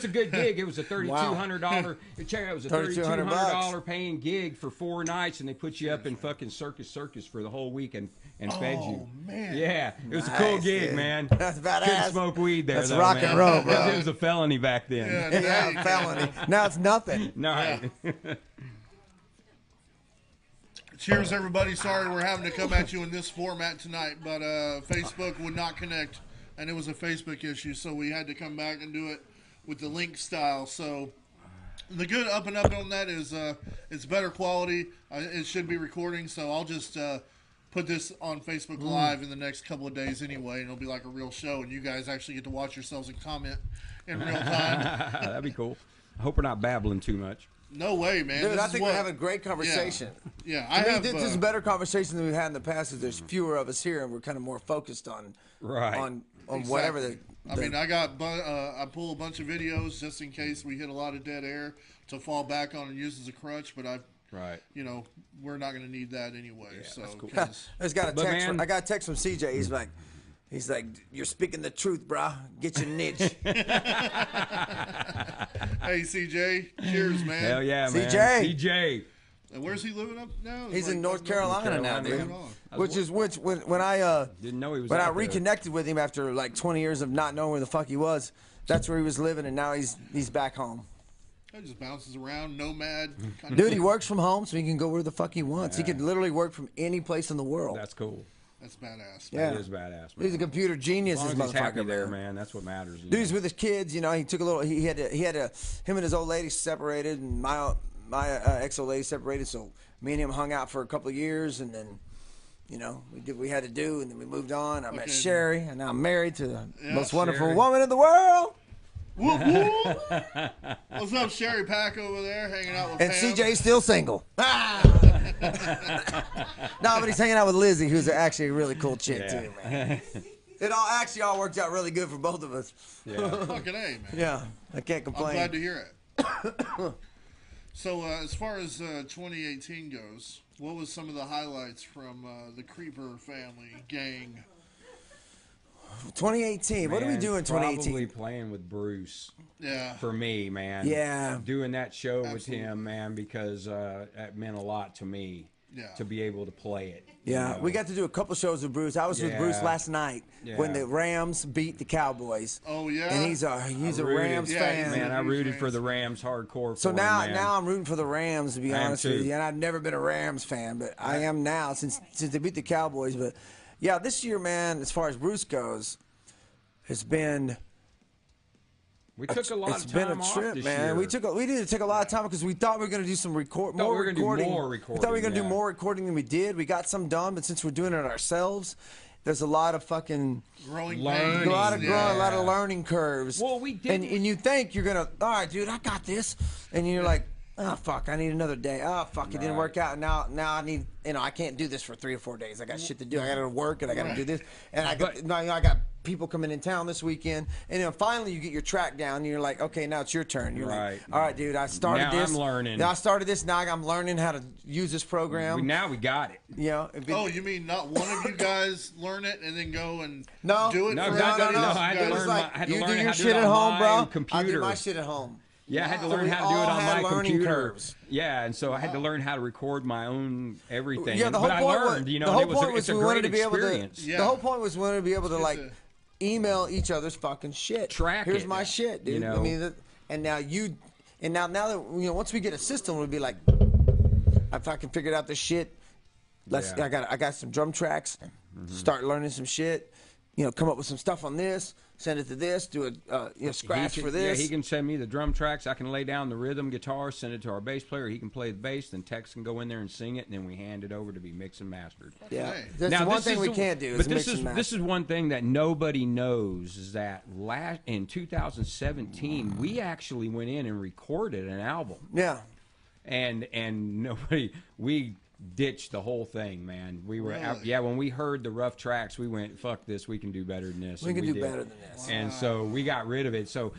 good gig. It was a $3,200. Check it out. It was a $3,200 paying gig for 4 nights, and they put you up in fucking circus for the whole week and fed you. Oh, man. Yeah. It was a cool gig, dude. man. That's badass. Couldn't smoke weed there, That's though, rock man. and roll, bro. It was a felony back then. Yeah, felony. Now it's nothing. No. Cheers, everybody. Sorry we're having to come at you in this format tonight, but Facebook would not connect, and it was a Facebook issue, so we had to come back and do it with the link style. So the good up and up on that is it's better quality. It should be recording, so I'll just put this on Facebook Live in the next couple of days anyway, and it'll be like a real show, and you guys actually get to watch yourselves and comment in real time. That'd be cool. I hope we're not babbling too much. No way, man. Dude, I think we're having a great conversation. Yeah, this is a better conversation than we've had in the past because there's fewer of us here and we're kind of more focused on whatever the I mean, I pull a bunch of videos just in case we hit a lot of dead air to fall back on and use as a crutch, but we're not going to need that anyway. Yeah, so that's cool. I got a text from CJ. He's like, you're speaking the truth, brah. Get your niche. Hey, CJ. Cheers, man. Hell yeah, man. CJ. And where's he living up now? He's in North Carolina now, dude. When I didn't know he was. When I reconnected with him after like 20 years of not knowing where the fuck he was, that's where he was living, and now he's back home. He just bounces around, nomad. Dude, he works from home, so he can go where the fuck he wants. Yeah. He can literally work from any place in the world. That's cool. That's badass. Yeah, it is badass. Man. He's a computer genius. As long as he's happy there, man. That's what matters. Dude, he's with his kids. He took a little. He had him and his old lady separated, and my ex old lady separated. So me and him hung out for a couple of years, and then we did what we had to do, and then we moved on. I met Sherry, and now I'm married to the most wonderful woman in the world. Whoop, whoop. What's up, Sherry Pack over there hanging out with And Pam? CJ's still single. No, but he's hanging out with Lizzie, who's actually a really cool chick too, man. It all worked out really good for both of us. Yeah. Fucking A, man. Yeah, I can't complain. I'm glad to hear it. So as far as 2018 goes, What was some of the highlights from the Creeper family gang? 2018. What did we do in 2018? Probably playing with Bruce. Yeah. For me, man. Yeah. Doing that show with Absolutely. him, man, because that meant a lot to me. Yeah. To be able to play it. Yeah, you know? we got to do a couple shows with Bruce. I was with Bruce Yeah. last night when Yeah. the Rams beat the Cowboys. Oh yeah. And he's a rooted- Rams yeah, fan. Man, I Huge rooted for Rams the fan. Rams hardcore. So for now, him, man. now I'm rooting for the Rams, to be I am honest with too. you. And I've never been a Rams fan, but I am now since they beat the Cowboys. But yeah, this year, man, as far as Bruce goes, it's been we took a lot it's of been time a off trip, this man. year. We did take a lot of time because we thought we were going to do some we more were gonna do recording. more We thought we were recording, going to do yeah. more recording than we did. We got some done, but since we're doing it ourselves, there's a lot of fucking growing Learning. pains. a lot of yeah. growing, a lot of learning curves. Well, we did- and you think you're gonna, all right, dude, I got this, and you're like, oh fuck, I need another day. Oh fuck, it didn't Right. work out. Now I need, I can't do this for 3 or 4 days. I got shit to do. I got to work and I got to do this, and I got people coming in town this weekend, and then finally you get your track down, and you're like, okay, now it's your turn. You're Right. like, all right, dude, I started Now this. I'm learning. Now I started this. Now I'm learning how to use this program. Now we got it. You know. Oh, you mean not one of you guys learn it and then go and No, do it? No, for no, everybody no, else? I had You to guys- learn It's my- like, I had to you learn do how your to do shit it at on home, my bro. I computer. do my shit at home. Yeah, I had to So learn we how to do it all on had my learning computer. curves. Yeah, and so I had to learn how to record my own everything. Yeah, the whole but point I learned, was, you know, the and whole it was point a, was it's a we wanted great to be able to. experience. Yeah. The whole point was we wanted to be able to It's like good email each other's fucking shit. Track Here's it. my shit, dude. You know? I mean, and now now that once we get a system, we'll be like, if I can figure out this shit, Yeah. I got some drum tracks. Start learning some shit. Come up with some stuff on this. Send it to this. Do a scratch for this. Yeah, he can send me the drum tracks. I can lay down the rhythm guitar, send it to our bass player. He can play the bass. Then Tex can go in there and sing it, and then we hand it over to be mixed and mastered. Yeah, Okay. that's Now, the one this thing is we the- can't do. But Is mix and match. this is one thing that nobody knows is that in 2017 we actually went in and recorded an album, Yeah. and nobody we ditched the whole thing, man. We were out, Really? yeah. When we heard the rough tracks, we went, "Fuck this, we can do better than this." We and can do did. better than this. And so we got rid of it. So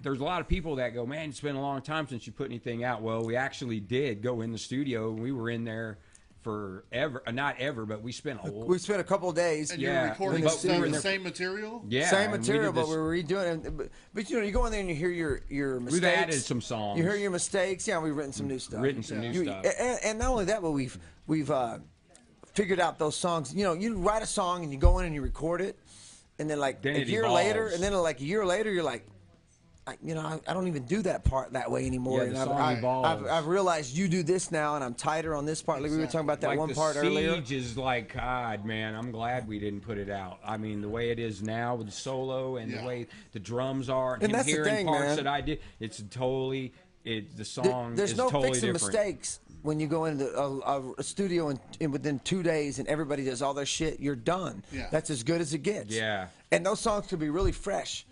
there's a lot of people that go, "Man, it's been a long time since you put anything out." Well, we actually did go in the studio, and we were in there forever. Not ever, but we spent a We spent a couple of days. And Yeah, you're recording but some we were of the there- same material? yeah, Same and material, we did but we were redoing it. But you go in there and you hear your mistakes. We've added some songs. You hear your mistakes. Yeah, we've written some new stuff. Written some new stuff. And not only that, but we've figured out those songs. You write a song and you go in and you record it, and then Then a it year later, evolves. and then like a year later, you're like, I don't even do that part that way anymore. Yeah, the and song evolves. I've realized you do this now, and I'm tighter on this part. Like we were talking about that Like one the part earlier. Siege is like, God, man, I'm glad we didn't put it out. I mean, the way it is now with the solo and Yeah. the way the drums are, and And him that's the hearing thing, parts man. that I did, it's totally, the song There's is no totally fixing different. mistakes when you go into a studio and within 2 days and everybody does all their shit. You're done. Yeah. That's as good as it gets. Yeah. And those songs could be really fresh,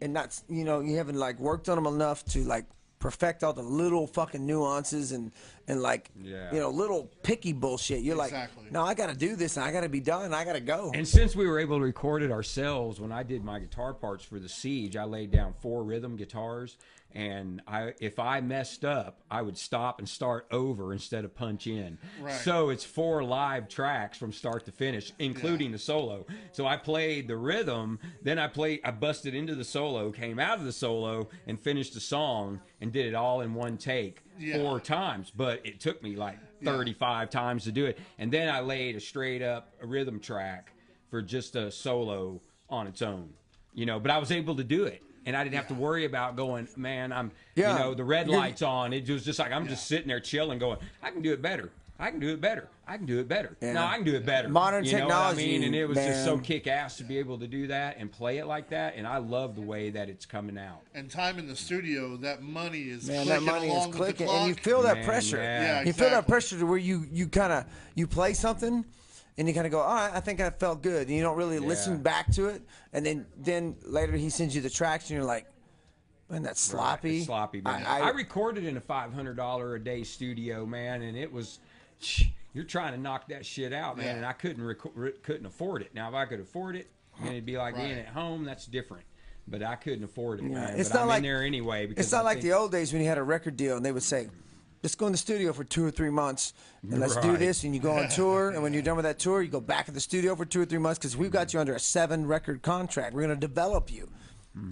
and not you haven't like worked on them enough to like perfect all the little fucking nuances and like Yeah. little picky bullshit. You're Exactly. like, no, I got to do this and I got to be done. I got to go. And since we were able to record it ourselves, when I did my guitar parts for the Siege, I laid down 4 rhythm guitars, and if I messed up, I would stop and start over instead of punch in. Right. So it's 4 live tracks from start to finish, including the solo. So I played the rhythm, then I busted into the solo, came out of the solo, and finished the song, and did it all in one take. Yeah. 4 times, but it took me like 35 times to do it. And then I laid a straight up rhythm track for just a solo on its own, but I was able to do it. And I didn't have to worry about going, man, Yeah. the red light's on. It was just like, I'm just sitting there chilling going, I can do it better. I can do it better. I can do it better. Yeah. No, I can do it better. Modern you know what I technology, mean? And it was just so man. kick-ass to be able to do that and play it like that. And I love the way that it's coming out. And time in the studio, that money is Man, clicking that money is along with the clicking, clock. and you feel that Man, pressure. yeah. Yeah, You feel that exactly. pressure to where you kind of play something, and you kind of go, all right, I think I felt good, and you don't really listen back to it, and then later he sends you the tracks, and you're like, man, that's sloppy. It's sloppy, man. I recorded in a $500 a day studio, man, and it was. You're trying to knock that shit out, man, Yeah. and I couldn't afford it. Now, if I could afford it, then it'd be like being Right. at home. That's different. But I couldn't afford it, man. It's but not I'm like in there anyway. Because It's not I like think- the old days when you had a record deal and they would say, Just go in the studio for 2 or 3 months, and let's do this. And you go on tour, and when you're done with that tour, you go back in the studio for 2 or 3 months because we've got you under a 7-record contract. We're going to develop you.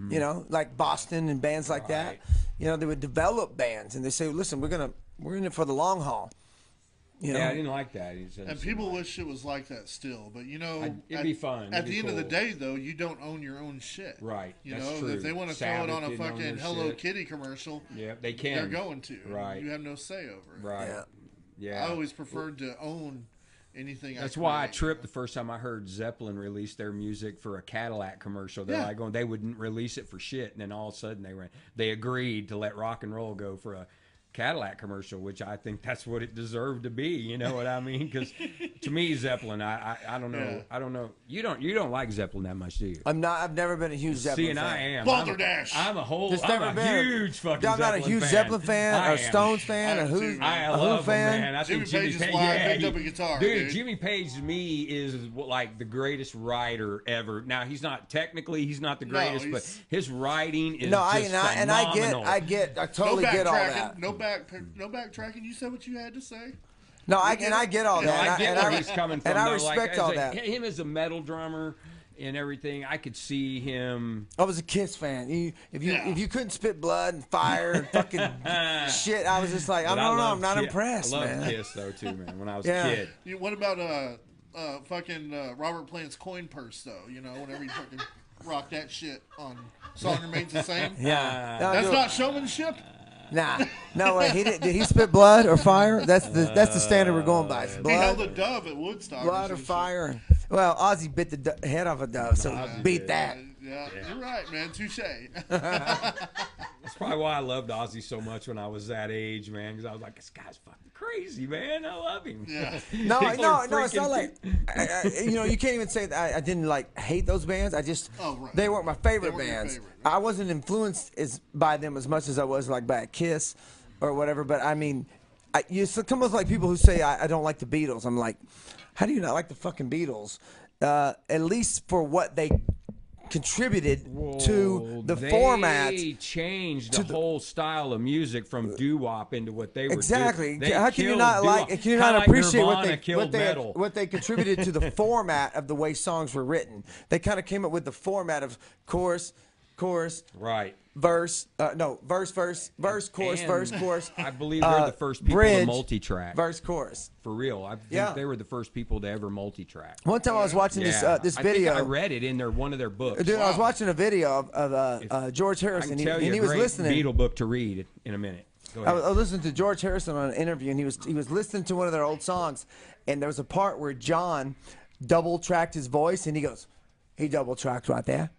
You know, like Boston and bands like that. You know, they would develop bands, and they say, "Listen, we're in it for the long haul." You know? Yeah, I didn't like that. He said, And people wish it was like that still, but you know, it'd be fun. At the end of the day, though, you don't own your own shit. Right. You That's know, true. if they want to throw it on a fucking Hello Kitty commercial, they can. They're going to. Right. You have no say over it. Right. Yeah. I always preferred to own anything. That's why I tripped the first time I heard Zeppelin release their music for a Cadillac commercial. They're like going, they wouldn't release it for shit, and then all of a sudden they agreed to let rock and roll go for a Cadillac commercial, which I think that's what it deserved to be. You know what I mean? Because to me, Zeppelin, I don't know. Yeah. I don't know. You don't like Zeppelin that much, do you? I'm not. I've never been a huge Zeppelin See, and fan. I am. Balderdash. I'm a whole. Just I'm never a been. huge fucking. I'm not a huge Zeppelin fan, I or am. Stones fan, I or am Who, too, I a Who love him, fan. man. I think Jimmy Page is Page, why I picked up a guitar, dude. dude. Jimmy Page to me is like the greatest writer ever. Now he's not technically the greatest, but his writing is phenomenal. I totally get all that. No backtracking. You said what you had to say. No, I get all that. I get where he's coming from. And I though. respect all that. Him as a metal drummer and everything, I could see him. I was a Kiss fan. If you couldn't spit blood and fire and fucking shit, I was just like, I don't know, I'm not impressed, I man. love Kiss though too, man. When I was a kid. What about fucking Robert Plant's Coin Purse though? You know, whenever you fucking rock that shit on Song Remains the Same. Yeah, That's not showmanship. Nah, no way. Did he spit blood or fire? That's the standard we're going by. It's blood, He held a dove at Woodstock. blood or fire. Well, Ozzy bit the head off a dove, so beat that. Yeah, you're right, man. Touche. That's probably why I loved Ozzy so much when I was that age, man. Because I was like, this guy's fucking crazy, man. I love him. Yeah. No, it's not like you can't even say that I didn't like hate those bands. I just they weren't my favorite bands. I wasn't influenced by them as much as I was like by a Kiss or whatever. But I mean, it's almost like people who say I don't like the Beatles. I'm like, how do you not like the fucking Beatles? At least for what they contributed to the format. They changed the whole style of music from doo-wop into what they were exactly. doing. How can you not doo-wop. Can you not appreciate Nirvana what they contributed to the format of the way songs were written? They kind of came up with the format of chorus, right, verse, chorus, verse, chorus. I believe they're the first people bridge, to multi-track. Verse, chorus. For real, I think they were the first people to ever multi-track. One time I was watching this video. I think I read it in one of their books. Dude, I was watching a video of George Harrison, and he was listening. Beatle book to read in a minute. Go I ahead. was listening to George Harrison on an interview, and he was listening to one of their old songs, and there was a part where John double-tracked his voice, and he goes, he double-tracked right there.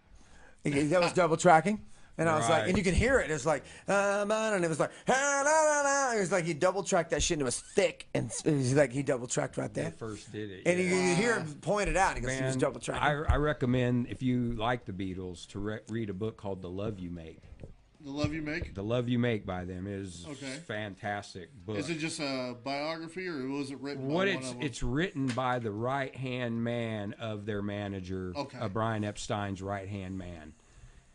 That was double-tracking. And I was like, and you could hear it. It was like, and it was like, it was like he double-tracked that shit, and it was thick, and it was like he double-tracked right there. They first did it. And you hear him point it out. He goes, he was double-tracking. I recommend, if you like the Beatles, to read a book called The Love You Make. The Love You Make? The Love You Make by them is fantastic book. Is it just a biography, or was it written by one of them? It's written by the right-hand man of their manager, Brian Epstein's right-hand man.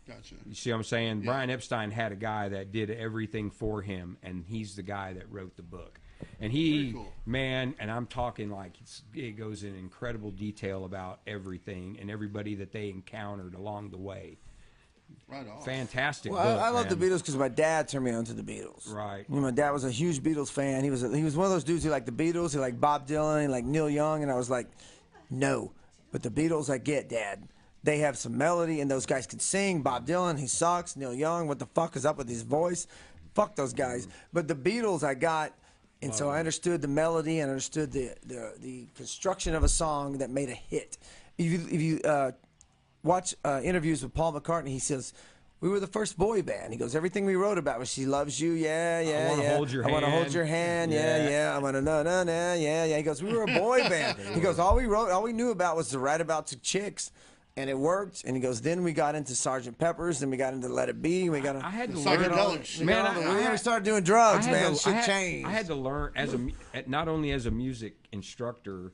Gotcha. You see what I'm saying? Yeah. Brian Epstein had a guy that did everything for him, and he's the guy that wrote the book. And he, man, and I'm talking like it goes in incredible detail about everything and everybody that they encountered along the way. Right on. Fantastic book, I love the Beatles because my dad turned me on to the Beatles. Right. My dad was a huge Beatles fan. He was one of those dudes who liked the Beatles. He liked Bob Dylan. He liked Neil Young. And I was like, no. But the Beatles I get, Dad. They have some melody, and those guys can sing. Bob Dylan, he sucks. Neil Young, what the fuck is up with his voice? Fuck those guys. But the Beatles I got, and so I understood the melody and understood the construction of a song that made a hit. If you watch interviews with Paul McCartney, he says, we were the first boy band. He goes, everything we wrote about was she loves you, yeah. I want to hold your hand. I want to hold your hand, yeah. I want to no, yeah. He goes, we were a boy band. He goes, all we knew about was to write about chicks. And it worked. And he goes, then we got into Sgt. Pepper's, then we got into Let It Be. I had to learn. We started doing drugs, man. Shit changed. I had to learn not only as a music instructor,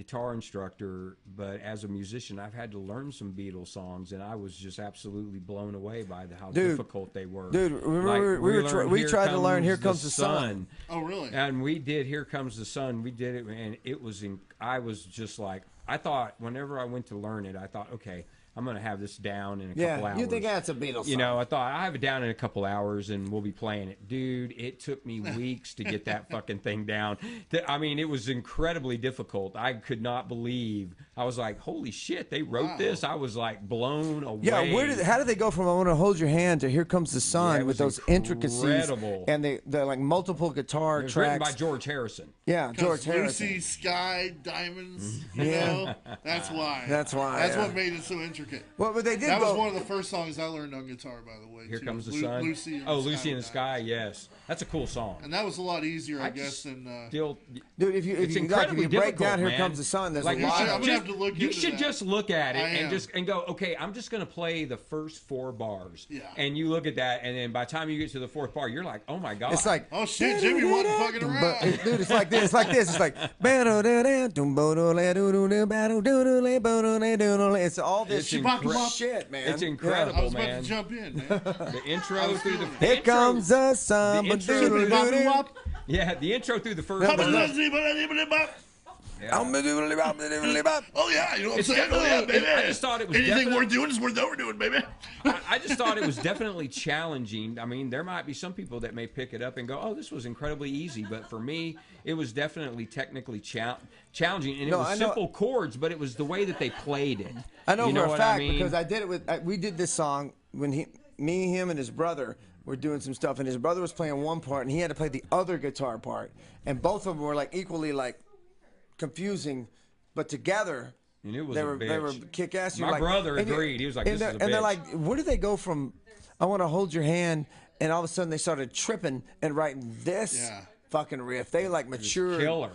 guitar instructor, but as a musician, I've had to learn some Beatles songs, and I was just absolutely blown away by how difficult they were. Dude, remember we tried to learn "Here Comes the Sun." Oh, really? And we did "Here Comes the Sun." We did it, and it was. I was just like, I thought whenever I went to learn it, I thought, okay, I'm going to have this down in a couple hours. You think that's a Beatles song? You know, I thought I have it down in a couple hours and we'll be playing it. Dude, it took me weeks to get that fucking thing down. I mean, it was incredibly difficult. I could not believe. I was like, holy shit, they wrote this? I was like blown away. Yeah, how did they go from "I Want to Hold Your Hand" to "Here Comes the Sun" with those intricacies and the like multiple guitar it was tracks? Written by George Harrison. Yeah, George Harrison. Lucy, Sky, Diamonds. You know? That's why. That's why. That's what made it so intricate. Well, but they did. That was one of the first songs I learned on guitar, by the way. Here too. Comes the Sun. Lucy in the Sky. Yes, that's a cool song. And that was a lot easier, I guess, than. Still, dude, if you break down "Here Comes the Sun," there's like, a lot. I'm gonna have to look. You should just look at it and go, okay, I'm just gonna play the first 4 bars. Yeah. And you look at that, and then by the time you get to the 4th bar, you're like, oh my god. It's like, oh shit, Jimmy wasn't fucking around. Dude, it's like this. It's like this. It's like. It's all this shit, man. It's incredible, I was man. about to jump in, man. The intro through the Here comes the sun. Yeah, the intro through the first verse. Oh yeah, you know what I'm saying? Oh yeah, baby. I just thought it was anything worth doing is worth overdoing, baby. I just thought it was definitely challenging. I mean, there might be some people that may pick it up and go, "Oh, this was incredibly easy," but for me, it was definitely technically challenging, and it was simple chords, but it was the way that they played it. I know for a fact I mean? because I did it with. We did this song when him, and his brother were doing some stuff, and his brother was playing one part, and he had to play the other guitar part, and both of them were like equally like confusing, but together and it was they were kick ass. My brother agreed. He was like, "This is a bitch." And they're like, "Where did they go from? I Want to Hold Your Hand," and all of a sudden they started tripping and writing this fucking riff. They like matured. Killer.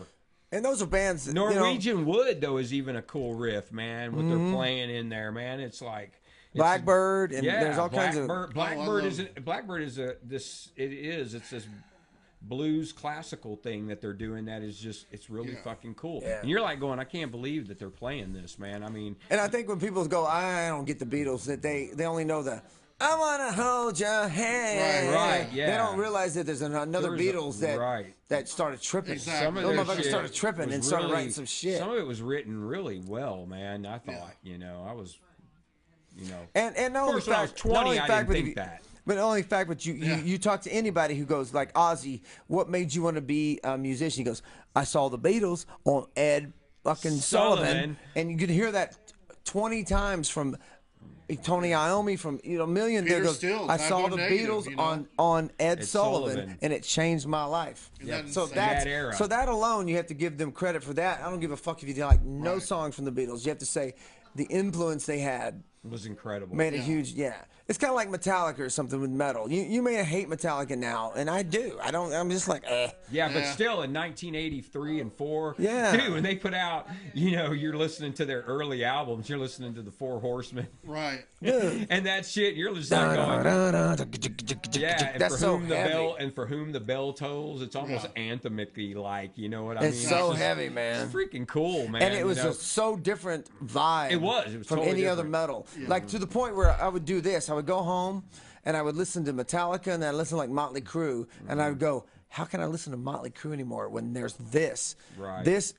And those are bands. Norwegian Wood though is even a cool riff, man. What they're playing in there, man. It's like. Blackbird and there's all kinds of Blackbird is it's this blues classical thing that they're doing that is just it's really fucking cool. And you're like going, I can't believe that they're playing this, man. I mean, and I think when people go, I don't get the Beatles, that they only know the "I Want to Hold Your Hand." Right, yeah. They don't realize that there's another Beatles that started tripping. Exactly. Some of those motherfuckers started tripping and started writing some shit. Some of it was written really well, man. I thought, I was. And the only fact, when I was 20, I didn't think that. But the only fact, but you talk to anybody who goes like Ozzy, what made you want to be a musician? He goes, I saw the Beatles on Ed fucking Sullivan, and you could hear that 20 times from Tony Iommi, from a million. Peter There goes, Steele, I saw the Negative, Beatles on Ed Sullivan, and it changed my life. So that era. So that alone, you have to give them credit for that. I don't give a fuck if you like no songs from the Beatles. You have to say the influence they had was incredible. Made a huge, It's kind of like Metallica or something with metal. You may hate Metallica now, and I do. I don't. I'm just like, Yeah, but still, in 1983 and 4, dude, when they put out, you're listening to their early albums. You're listening to the Four Horsemen, right? And that shit, you're just like going, and for whom the bell tolls, it's almost anthemic-y, like, you know what I mean? It's so heavy, man. It's freaking cool, man. And it was a so different vibe. It was from totally any different. other metal. Like to the point where I would do this. I would go home and I would listen to Metallica and then I'd listen to like Motley Crue, and I would go, how can I listen to Motley Crue anymore when there's this? Right. This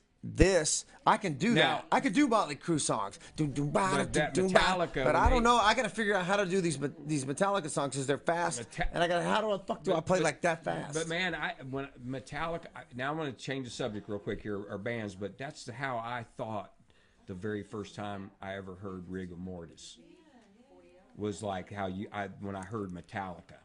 I can do that. I could do Motley Crue songs. Metallica, but I don't know. I got to figure out how to do these Metallica songs because they're fast. And I got how do I fuck do I play like that fast? But man, when Metallica. Now I'm going to change the subject real quick here, our bands. But that's how I thought the very first time I ever heard Rigor Mortis was like how when I heard Metallica.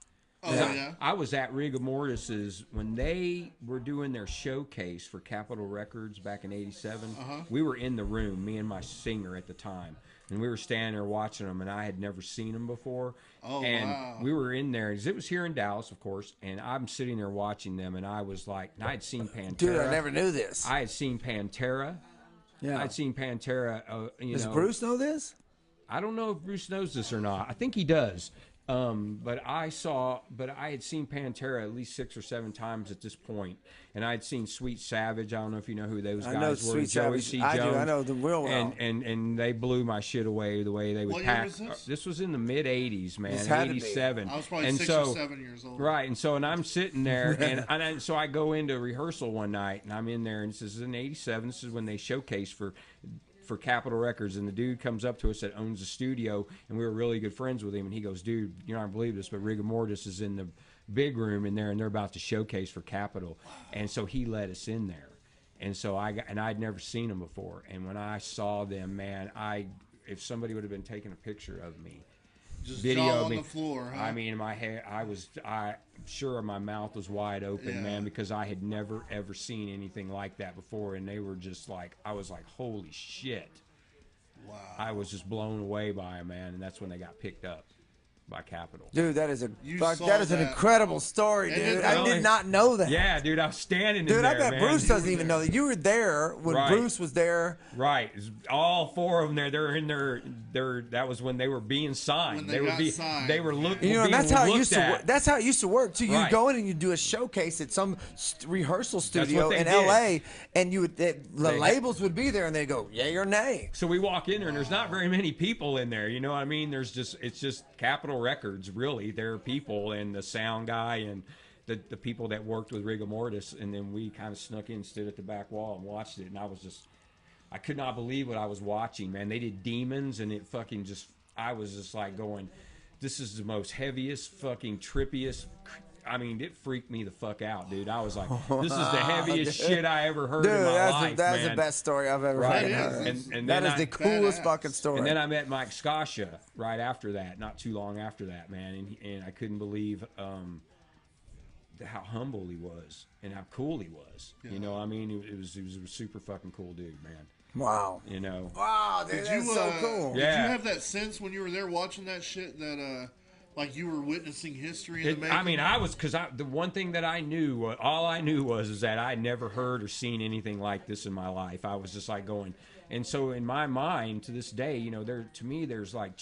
I was at Rigor Mortis's when they were doing their showcase for Capitol Records back in '87. We were in the room, me and my singer at the time, and we were standing there watching them, and I had never seen them before. We were in there, because it was here in Dallas, of course, and I'm sitting there watching them, and I was like, and I had seen Pantera. Dude, I never knew this. I had seen Pantera. Yeah. I'd seen Pantera. Does Bruce know this? I don't know if Bruce knows this or not. I think he does. But I had seen Pantera at least 6 or 7 times at this point, and I had seen Sweet Savage. I don't know if you know who those guys were. Sweet Joey Savage. C. I Jones. do. I know them real well. And they blew my shit away the way they would What pack. year was this? This was in the mid '80s, man. This had to be. '87. I was probably and 6 so, or 7 years old. Right, and I'm sitting there, and so I go into rehearsal one night, and I'm in there, and this is in '87. This is when they showcased for Capitol Records, and the dude comes up to us that owns the studio, and we were really good friends with him, and he goes, dude, you're not gonna believe this, but Rigor Mortis is in the big room in there, and they're about to showcase for Capitol. And so he let us in there, and so I'd never seen them before, and when I saw them, man, if somebody would have been taking a picture of me, Just video jaw of on me, the floor. Huh? I mean, my hair, I'm sure my mouth was wide open, Yeah. man, because I had never ever seen anything like that before, and they were just like, I was like, holy shit. Wow. I was just blown away by them, man, and that's when they got picked up by Capitol. Dude, that is You that saw is an that. incredible story, And dude. it I really- did not know that. Yeah, dude, I was standing in Dude, there, I bet man. Bruce doesn't even know that you were there when Right. Bruce was there. Right, all 4 of them there. They're in their. That was when they were being signed. When they got were signed. They were looking. You know, and that's how it looked used to at. work. That's how it used to work too. You Right. go in and you do a showcase at some rehearsal studio they in did. LA, and you would the They- labels would be there, and they go yay or nay. So we walk in there, and there's not very many people in there. You know what I mean? It's just Capitol Records, really. There are people, and the sound guy, and the people that worked with Rigor Mortis, and then we kind of snuck in, stood at the back wall, and watched it. And I could not believe what I was watching, man. They did Demons, and it fucking I was just like going, this is the most heaviest, fucking trippiest. I mean, it freaked me the fuck out, dude. I was like, this is the heaviest shit I ever heard Dude, in my life, that's man. the best story I've ever Right. fucking That heard. is. And That then is the coolest Badass. fucking story. And then I met Mike Scascia right after that, not too long after that, man. And I couldn't believe how humble he was and how cool he was. Yeah. You know, I mean, he was a super fucking cool dude, man. Wow. You know. Wow, dude, Did that's you, so cool. Did Yeah. you have that sense when you were there watching that shit that, like you were witnessing history in the making? I mean, the one thing that I knew, all I knew was that I never heard or seen anything like this in my life. I was just like going, and so in my mind to this day, you know, to me, there's like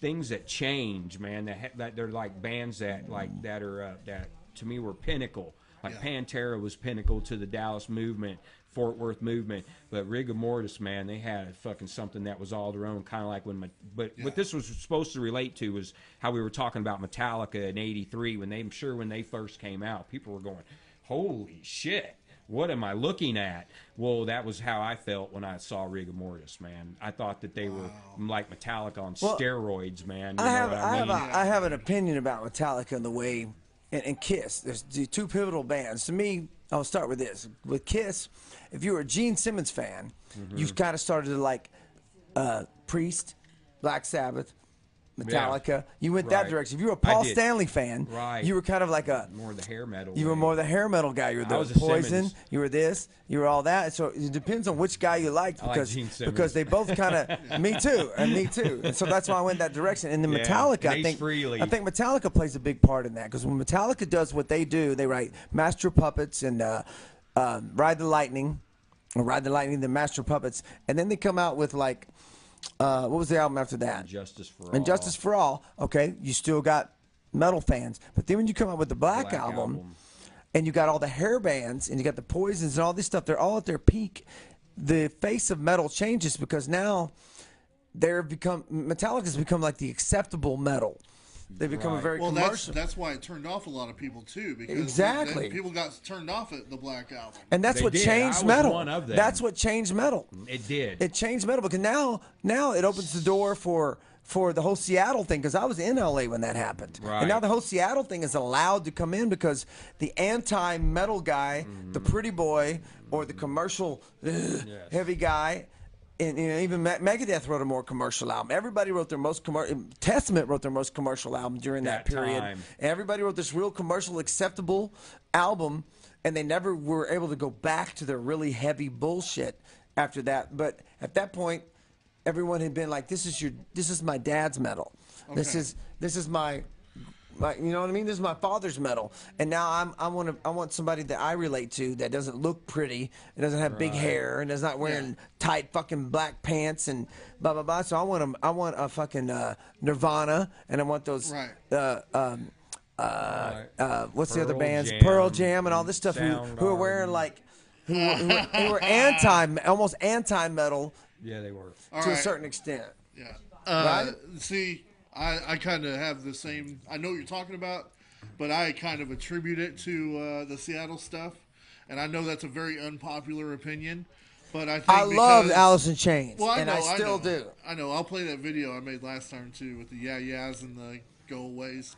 things that change, man. That they're like bands that are that to me were pinnacle. Like Pantera was pinnacle to the Dallas movement, Fort Worth movement, but Rigor Mortis, man, they had fucking something that was all their own, kind of like when. What this was supposed to relate to was how we were talking about Metallica in '83 when they first came out. People were going, "Holy shit, what am I looking at?" Well, that was how I felt when I saw Rigor Mortis, man. I thought that they were like Metallica on steroids, man. You know what I mean? I have an opinion about Metallica and the way, and Kiss. There's the 2 pivotal bands. To me, I'll start with this. With Kiss, if you were a Gene Simmons fan, you kind of started to like Priest, Black Sabbath, Metallica. Yeah. You went that Right. direction. If you were a Paul did. Stanley fan, Right. you were kind of like a More the hair metal. you were way. more the hair metal guy. You were I the was a Poison. Simmons. You were this. You were all that. So it depends on which guy you liked I like because Gene Simmons. because they both kind of me too and me too. And so that's why I went that direction. And then Yeah, Metallica, Ace Frehley. I think Metallica plays a big part in that because when Metallica does what they do, they write Master Puppets and Ride the Lightning, the Master Puppets, and then they come out with like. What was the album after that? Justice for All. And Justice for All. Okay, you still got metal fans, but then when you come out with the Black Black album, Album. and you got all the hair bands, and you got the Poisons and all this stuff, they're all at their peak. The face of metal changes because now Metallica's become like the acceptable metal. They become a Right. very Well, commercial. that's why it turned off a lot of people too. Because Exactly. people got turned off at the Black Album. And that's They what did. changed I was metal. one of them. That's what changed metal. It did. It changed metal because now it opens the door for the whole Seattle thing because I was in LA when that happened. Right. And now the whole Seattle thing is allowed to come in because the anti-metal guy, the pretty boy, or the commercial heavy guy. And you know, even Megadeth wrote a more commercial album. Everybody wrote their most Testament wrote their most commercial album during that period. time. Everybody wrote this real commercial acceptable album, and they never were able to go back to their really heavy bullshit after that. But at that point, everyone had been like, "This is my dad's metal. This is you know what I mean? This is my father's metal, and now I want somebody that I relate to that doesn't look pretty, and doesn't have big hair, and is not wearing tight fucking black pants and blah blah blah. So I want a fucking Nirvana, and I want those what's the other bands? Pearl Jam and all this stuff who are wearing like who were almost anti metal. Yeah, they were to a certain extent. Yeah. Right? See, I kind of have the same. I know what you're talking about, but I kind of attribute it to the Seattle stuff, and I know that's a very unpopular opinion. But I think I loved Alice in Chains, well, and I still do. I know. I'll play that video I made last time too with the yeah yeahs and the go aways.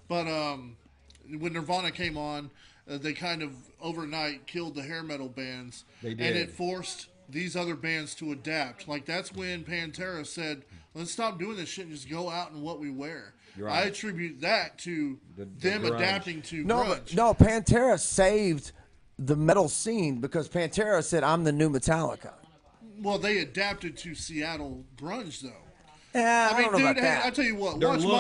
But when Nirvana came on, they kind of overnight killed the hair metal bands, They did. and it forced these other bands to adapt. Like that's when Pantera said, "Let's stop doing this shit and just go out in what we wear." Right. I attribute that to them grunge. adapting to No, grunge. no, Pantera saved the metal scene because Pantera said, "I'm the new Metallica." Well, they adapted to Seattle grunge though. Yeah, I, I mean, don't know dude, about that. I tell you what, Their watch look.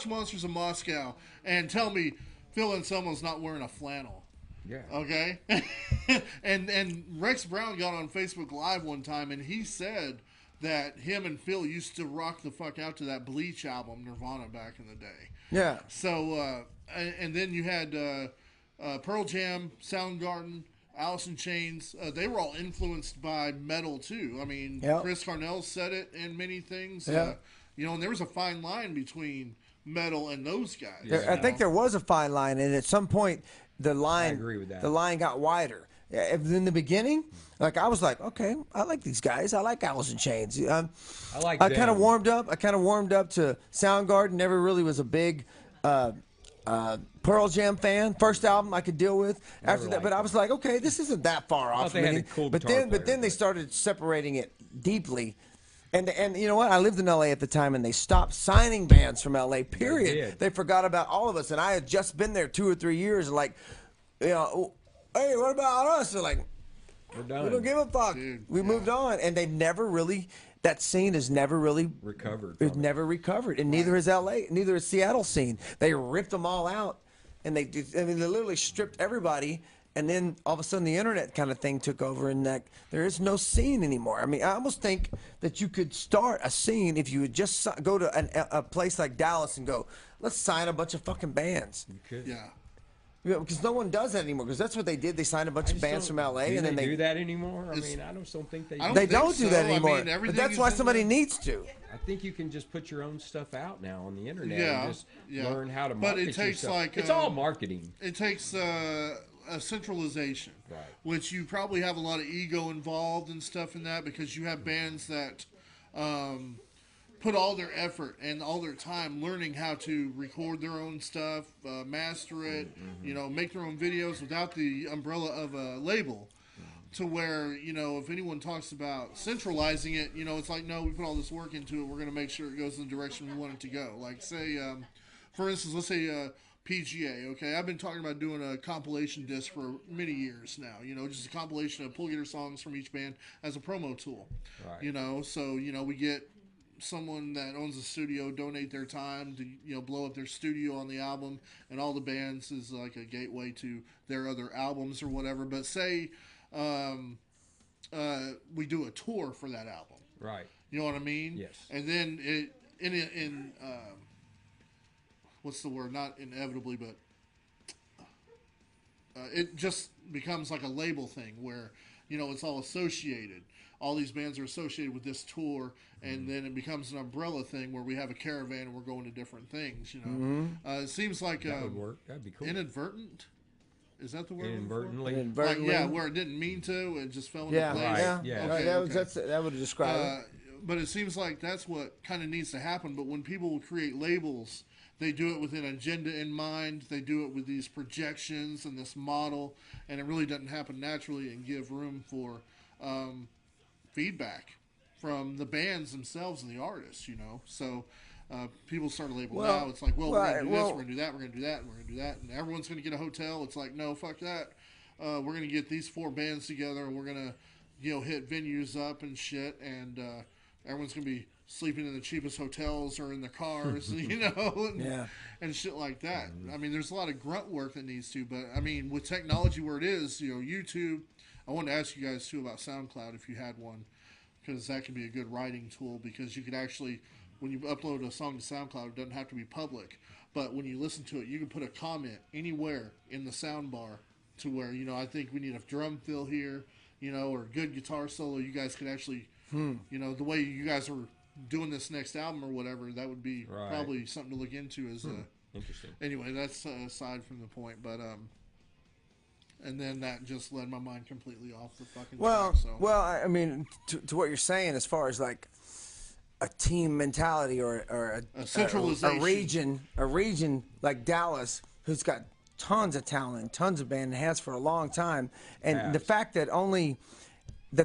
Monsters of Moscow, and tell me Phil Anselmo's not wearing a flannel. Yeah. Okay. and Rex Brown got on Facebook Live one time, and he said that him and Phil used to rock the fuck out to that Bleach album, Nirvana, back in the day. Yeah. So, and then you had Pearl Jam, Soundgarden, Alice in Chains. They were all influenced by metal too. I mean, Yep. Chris Cornell said it in many things. Yeah. You know, and there was a fine line between metal and those guys. I think there was a fine line, and at some point, the line, agree with that. The line got wider. In the beginning, like I was like, okay, I like these guys. I like Alice in Chains. I like I kind of them. warmed up. I kind of warmed up to Soundgarden. Never really was a big Pearl Jam fan. First album I could deal with. After that, liked but I was like, okay, this isn't that far off. they from had me. a cool but guitar then, but player, then they but- started separating it deeply. And you know what? I lived in L.A. at the time, and they stopped signing bands from L.A. Period. did. They forgot about all of us, and I had just been there 2 or 3 years. And like, you know, hey, what about us? They're like, We're done. we don't give a fuck. Dude, we moved on, and they've never really. That scene has never really Recovered It from it. never recovered, and neither is L.A. Neither is Seattle scene. They ripped them all out, and they literally stripped everybody. And then all of a sudden, the internet kind of thing took over, and that there is no scene anymore. I mean, I almost think that you could start a scene if you would just go to a place like Dallas and go, let's sign a bunch of fucking bands. You could. Yeah. You know, because no one does that anymore. Because that's what they did. They signed a bunch of bands from L.A. Do and then they they do that anymore? I It's- mean, I just don't think they. I don't They think don't do so. that I mean, anymore. But everything that's is why in somebody the- needs to. I think you can just put your own stuff out now on the internet Yeah, and just yeah. learn how to But market it takes, yourself. like, it's all marketing. It takes a centralization, Right. which you probably have a lot of ego involved and stuff in that because you have bands that put all their effort and all their time learning how to record their own stuff, master it, you know, make their own videos without the umbrella of a label. To where, you know, if anyone talks about centralizing it, you know, it's like, no, we put all this work into it. We're going to make sure it goes in the direction we want it to go. Like, say, for instance, let's say PGA, okay? I've been talking about doing a compilation disc for many years now, you know, just a compilation of Pull Getter songs from each band as a promo tool. Right. You know, so, you know, we get someone that owns a studio donate their time to, you know, blow up their studio on the album, and all the bands is like a gateway to their other albums or whatever. But say we do a tour for that album. Right. You know what I mean? Yes. And then it in what's the word? Not inevitably, but it just becomes like a label thing where, you know, it's all associated. All these bands are associated with this tour, and then it becomes an umbrella thing where we have a caravan and we're going to different things. You know, it seems like That would work. That'd be cool. inadvertent. Is that the word? I'm looking for? Inadvertently. Like, Inadvertently. yeah, where it didn't mean to, it just fell into Yeah, place. Right, yeah, yeah. Right, Okay, that would describe it. But it seems like that's what kind of needs to happen. But when people create labels, they do it with an agenda in mind. They do it with these projections and this model, and it really doesn't happen naturally and give room for feedback from the bands themselves and the artists, you know. So people start to label Well, now. It's like, well, we're going right, to do this, well- we're going to do that, we're going to do that, and we're going to do that, and everyone's going to get a hotel. It's like, no, fuck that. We're going to get these 4 bands together, and we're going to, you know, hit venues up and shit, and everyone's gonna be sleeping in the cheapest hotels or in their cars, you know, and shit like that. I mean, there's a lot of grunt work that needs to, but I mean, with technology where it is, you know, YouTube. I wanted to ask you guys too about SoundCloud if you had one, because that could be a good writing tool, because you could actually, when you upload a song to SoundCloud, it doesn't have to be public, but when you listen to it, you can put a comment anywhere in the sound bar to where, you know, I think we need a drum fill here, you know, or a good guitar solo. You guys could actually, you know, the way you guys are doing this next album or whatever, that would be probably something to look into as interesting. Anyway, that's aside from the point, but and then that just led my mind completely off the fucking track, so. Well, I mean, to what you're saying as far as like a team mentality or a centralization, a region like Dallas, who's got tons of talent, tons of band, and has for a long time, and the fact that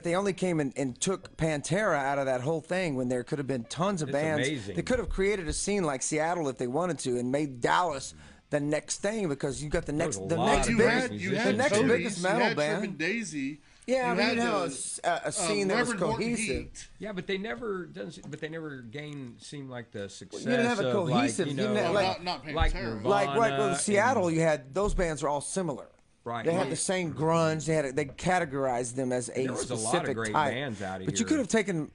they only came and took Pantera out of that whole thing when there could have been tons of bands. Amazing. They could have created a scene like Seattle if they wanted to and made Dallas the next thing, because you got the next biggest metal band. And Daisy. Yeah, I mean, you have a scene that was cohesive. Yeah, but they never seem like the success. You didn't have a cohesive. Like, you know, not Pantera. like Nirvana, like Seattle, you had those bands were all similar. Right. They had the same grunge. They categorized them as a there was specific a lot of great type. bands out of but here. you could have taken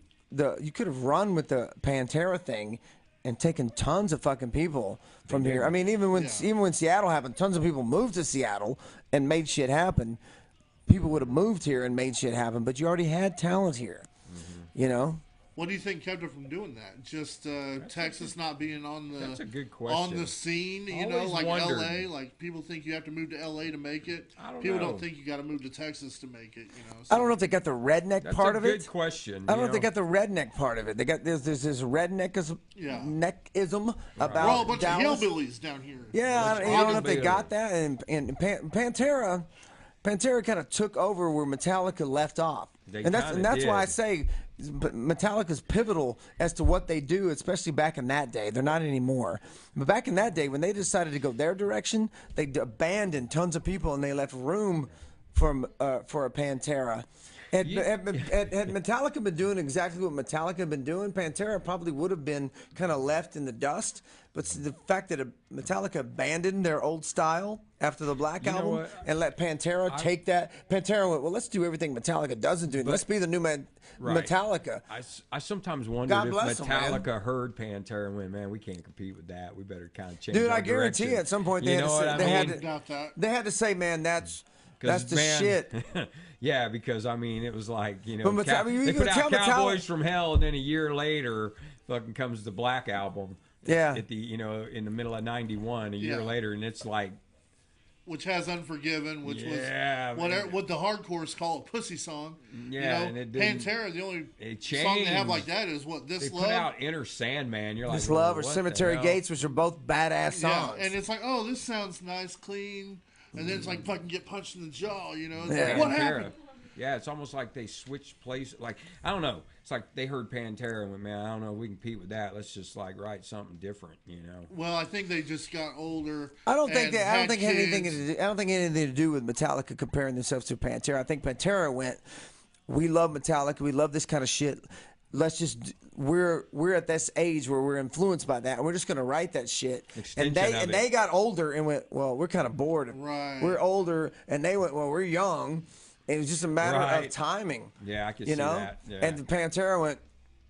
you could have run with the Pantera thing and taken tons of fucking people from here. I mean, even when Seattle happened, tons of people moved to Seattle and made shit happen. People would have moved here and made shit happen, but you already had talent here. You know. What do you think kept it from doing that? Just Texas not being on the that's a good question. On the scene, you know, like L.A. Like people think you have to move to L.A. to make it. People don't think you got to move to Texas to make it. You know. So. I don't know if they got the redneck part of it. That's a good question. I don't know if they got the redneck part of it. They got there's this neckism about We're all a bunch Dallas. of hillbillies down here. Yeah, I don't know if they got that. And Pantera kind of took over where Metallica left off. And that's why I say Metallica's pivotal as to what they do, especially back in that day. They're not anymore. But back in that day, when they decided to go their direction, they abandoned tons of people and they left room for a Pantera. Had Metallica been doing exactly what Metallica had been doing, Pantera probably would have been kind of left in the dust. But the fact that Metallica abandoned their old style after the Black Album and let Pantera take that, Pantera went, well, let's do everything Metallica doesn't do. Let's be the new Metallica. I sometimes wondered if Metallica heard Pantera and went, man, we can't compete with that. We better kind of change Dude, our I guarantee direction. at some point they had to say, man, that's the shit. Yeah, because I mean, it was like, you know, but they put out Cowboys from Hell, and then a year later, fucking comes the Black Album. Yeah. At the in the middle of '91, a year later, and it's like, which has Unforgiven, which was what the hardcores call a pussy song. Yeah, you know, and Pantera, the only song they have like that is This Love. They put out Inner Sandman. You're like, This Love or Cemetery Gates, which are both badass songs. Yeah, and it's like, oh, this sounds nice, clean. And then it's like fucking get punched in the jaw, you know? It's like, what happened? Yeah, it's almost like they switched places. Like, I don't know. It's like they heard Pantera and went, man, I don't know if we can compete with that. Let's just like write something different, you know? Well, I think they just got older. I don't think anything to do with Metallica comparing themselves to Pantera. I think Pantera went, we love Metallica, we love this kind of shit. Let's just we're at this age where we're influenced by that, and we're just gonna write that shit. And they got older and went, well, we're kind of bored. Right. We're older, and they went, well, we're young. It was just a matter of timing. Yeah, I can see that. Yeah. And the Pantera went,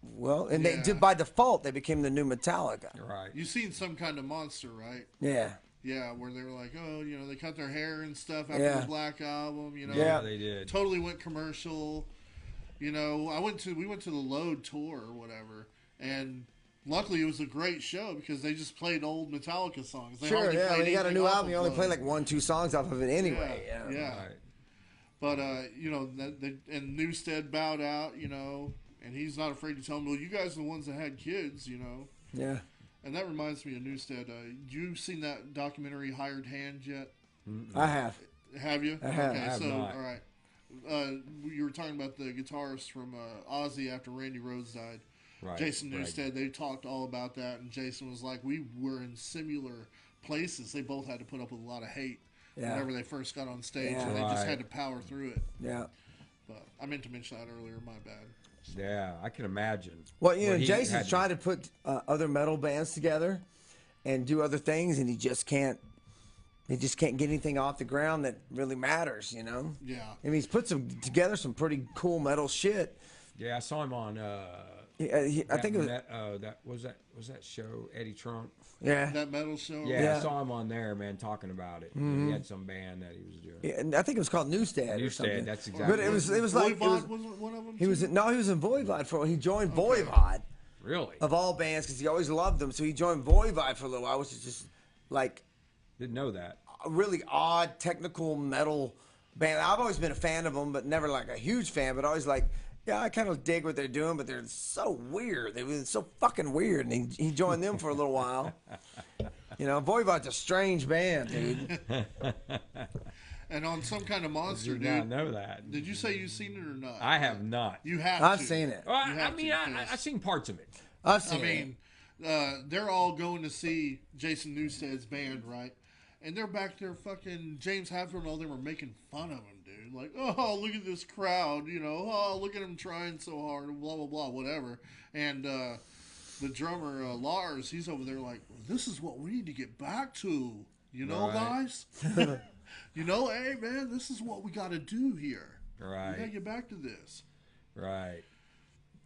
well, and they did by default. They became the new Metallica. Right. You've seen Some Kind of Monster, right? Yeah. Yeah, where they were like, oh, you know, they cut their hair and stuff after the Black Album. You know, yeah, they did. Totally went commercial. You know, we went to the Load tour or whatever, and luckily it was a great show because they just played old Metallica songs. They when you got a new album, you only play like 1-2 songs off of it anyway. Yeah. Right. But you know, and Newstead bowed out, you know, and he's not afraid to tell them, well, you guys are the ones that had kids, you know. Yeah. And that reminds me of Newstead. You seen that documentary Hired Hand yet? I have. Have you? I have. Okay, I have so not. all right. You were talking about the guitarist from Ozzy after Randy Rhoads died. Right, Jason Newsted, they talked all about that, and Jason was like, we were in similar places. They both had to put up with a lot of hate whenever they first got on stage, and they just had to power through it. Yeah. But I meant to mention that earlier, my bad. Yeah, I can imagine. Well, you know, What he Jason's had trying to put other metal bands together and do other things, and he just can't. He just can't get anything off the ground that really matters, you know. Yeah. I mean, he's put together some pretty cool metal shit. Yeah, I saw him on. I think it was. That was that show Eddie Trunk. Yeah. That metal show. Yeah, I saw him on there, man, talking about it. He had some band that he was doing. Yeah, and I think it was called Newstead. Or something. That's exactly. But it was like it was, wasn't one of them. he was he was in Voivod he joined Voivod Really? of all bands because he always loved them. So he joined Voivod for a little while, which is just like Didn't know that. a really odd technical metal band. I've always been a fan of them, but never like a huge fan. But always like, yeah, I kind of dig what they're doing, but they're so weird. They were so fucking weird, and he joined them for a little while. You know, Voivod's a strange band, dude. And on some kind of monster, Did dude. not know that. Did you say you've seen it or not? I have not. You have. I've to. seen it. Well, I have mean, to, 'cause- I've seen parts of it. I've I seen it. mean, they're all going to see Jason Newsted's band, right? And they're back there, fucking James Hadfield and all them are making fun of him, dude. Like, oh, look at this crowd, you know. Oh, look at him trying so hard, and blah blah blah, whatever. And the drummer Lars, he's over there like, this is what we need to get back to, you know, Right. guys. You know, hey man, this is what we got to do here. We got to Right. get back to this. Right.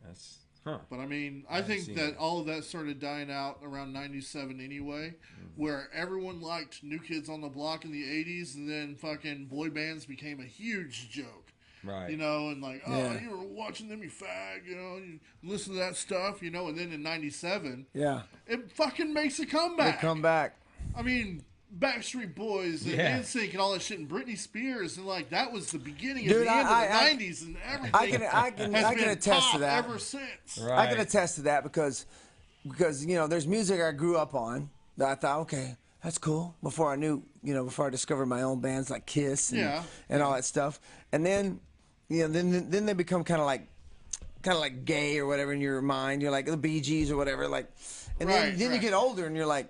That's But I mean, I haven't think seen that it. all of that started dying out around '97 anyway, where everyone liked New Kids on the Block in the '80s, and then fucking boy bands became a huge joke. right. You know, and like, oh, Yeah. you were watching them, you fag, you know, you listen to that stuff, you know, and then in '97, Yeah, it fucking makes a they comeback. come back. I mean, Backstreet Boys and Yeah. NSYNC and all that shit, and Britney Spears, and like that was the beginning Dude, of the end of the I- '90s, and everything I can has been attest pop to that. ever since. Right. I can attest to that because you know there's music I grew up on that I thought, okay, that's cool. Before I knew, you know, before I discovered my own bands like Kiss and, Yeah. and all that stuff, and then you know then they become kind of like gay or whatever in your mind. You're like the Bee Gees or whatever, like, and then you Right. get older and you're like,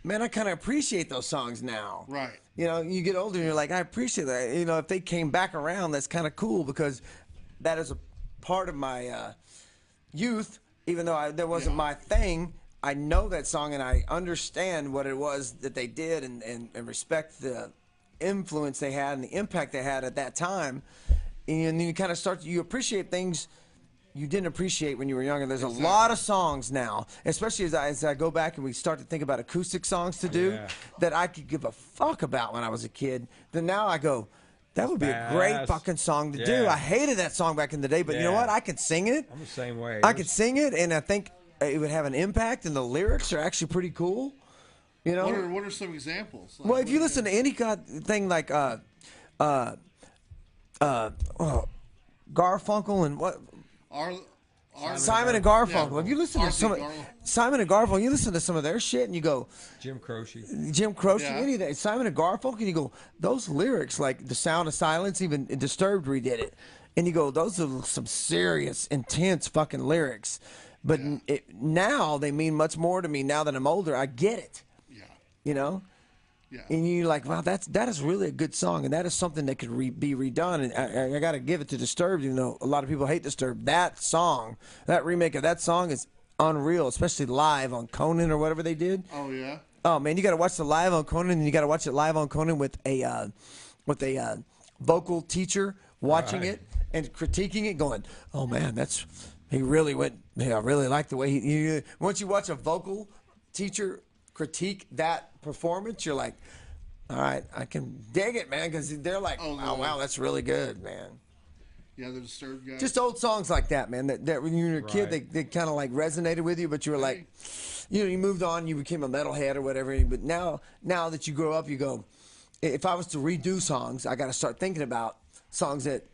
man, I kind of appreciate those songs now. Right. You know, you get older and you're like, I appreciate that. You know, if they came back around, that's kind of cool because that is a part of my youth. Even though that wasn't my thing, I know that song and I understand what it was that they did and respect the influence they had and the impact they had at that time. And you kind of you appreciate things you didn't appreciate when you were younger. There's a lot of songs now, especially as I go back and we start to think about acoustic songs to do Yeah. that I could give a fuck about when I was a kid. Then now I go, that would be a great Fast. fucking song to do. Yeah. I hated that song back in the day, but you know Yeah. what? I could sing it. I'm the same way. I could sing it, and I think it would have an impact, and the lyrics are actually pretty cool. You know? What are some examples? Like, Well, if what you are- listen to any kind of thing like Garfunkel and what Simon and Garfunkel. Yeah. If you listen to R.C. some Garland. Simon and Garfunkel, you listen to some of their shit and you go, Jim Croce. Jim Croce, Yeah. any of that, Simon and Garfunkel, and you go, those lyrics, like The Sound of Silence, even Disturbed redid it, and you go, those are some serious, intense fucking lyrics. But now they mean much more to me. Now that I'm older, I get it. Yeah. You know. Yeah. And you're like, wow, that is really a good song, and that is something that could be redone. And I got to give it to Disturbed, even though a lot of people hate Disturbed. That song, that remake of that song is unreal, especially live on Conan or whatever they did. Oh yeah. Oh man, you got to watch the live on Conan, and you got to watch it live on Conan with a vocal teacher watching Right. it and critiquing it, going, oh man, he really went. Yeah, I really like the way he. Once you watch a vocal teacher critique that performance, you're like, all right, I can dig it, man, because they're like, Oh, oh no. wow, that's really good, man. Yeah, the Disturbed guy. Just old songs like that, man. That when you were a kid, Right. they kind of like resonated with you, but you were like, you know, you moved on, you became a metalhead or whatever. But now that you grow up, you go, if I was to redo songs, I got to start thinking about songs that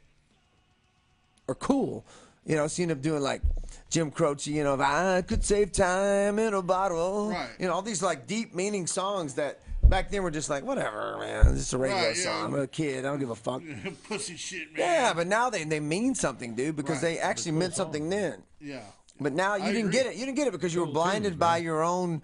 are cool. You know, so you end up doing like Jim Croce, you know, if I could save time in a bottle. Right. You know, all these like deep meaning songs that back then were just like, whatever, man. This is a radio Right, yeah. song. I'm a kid. I don't give a fuck. Pussy shit, man. Yeah, but now they mean something, dude, because Right. they actually meant something then. Yeah. But now you I didn't agree. get it. You didn't get it because you were blinded by your own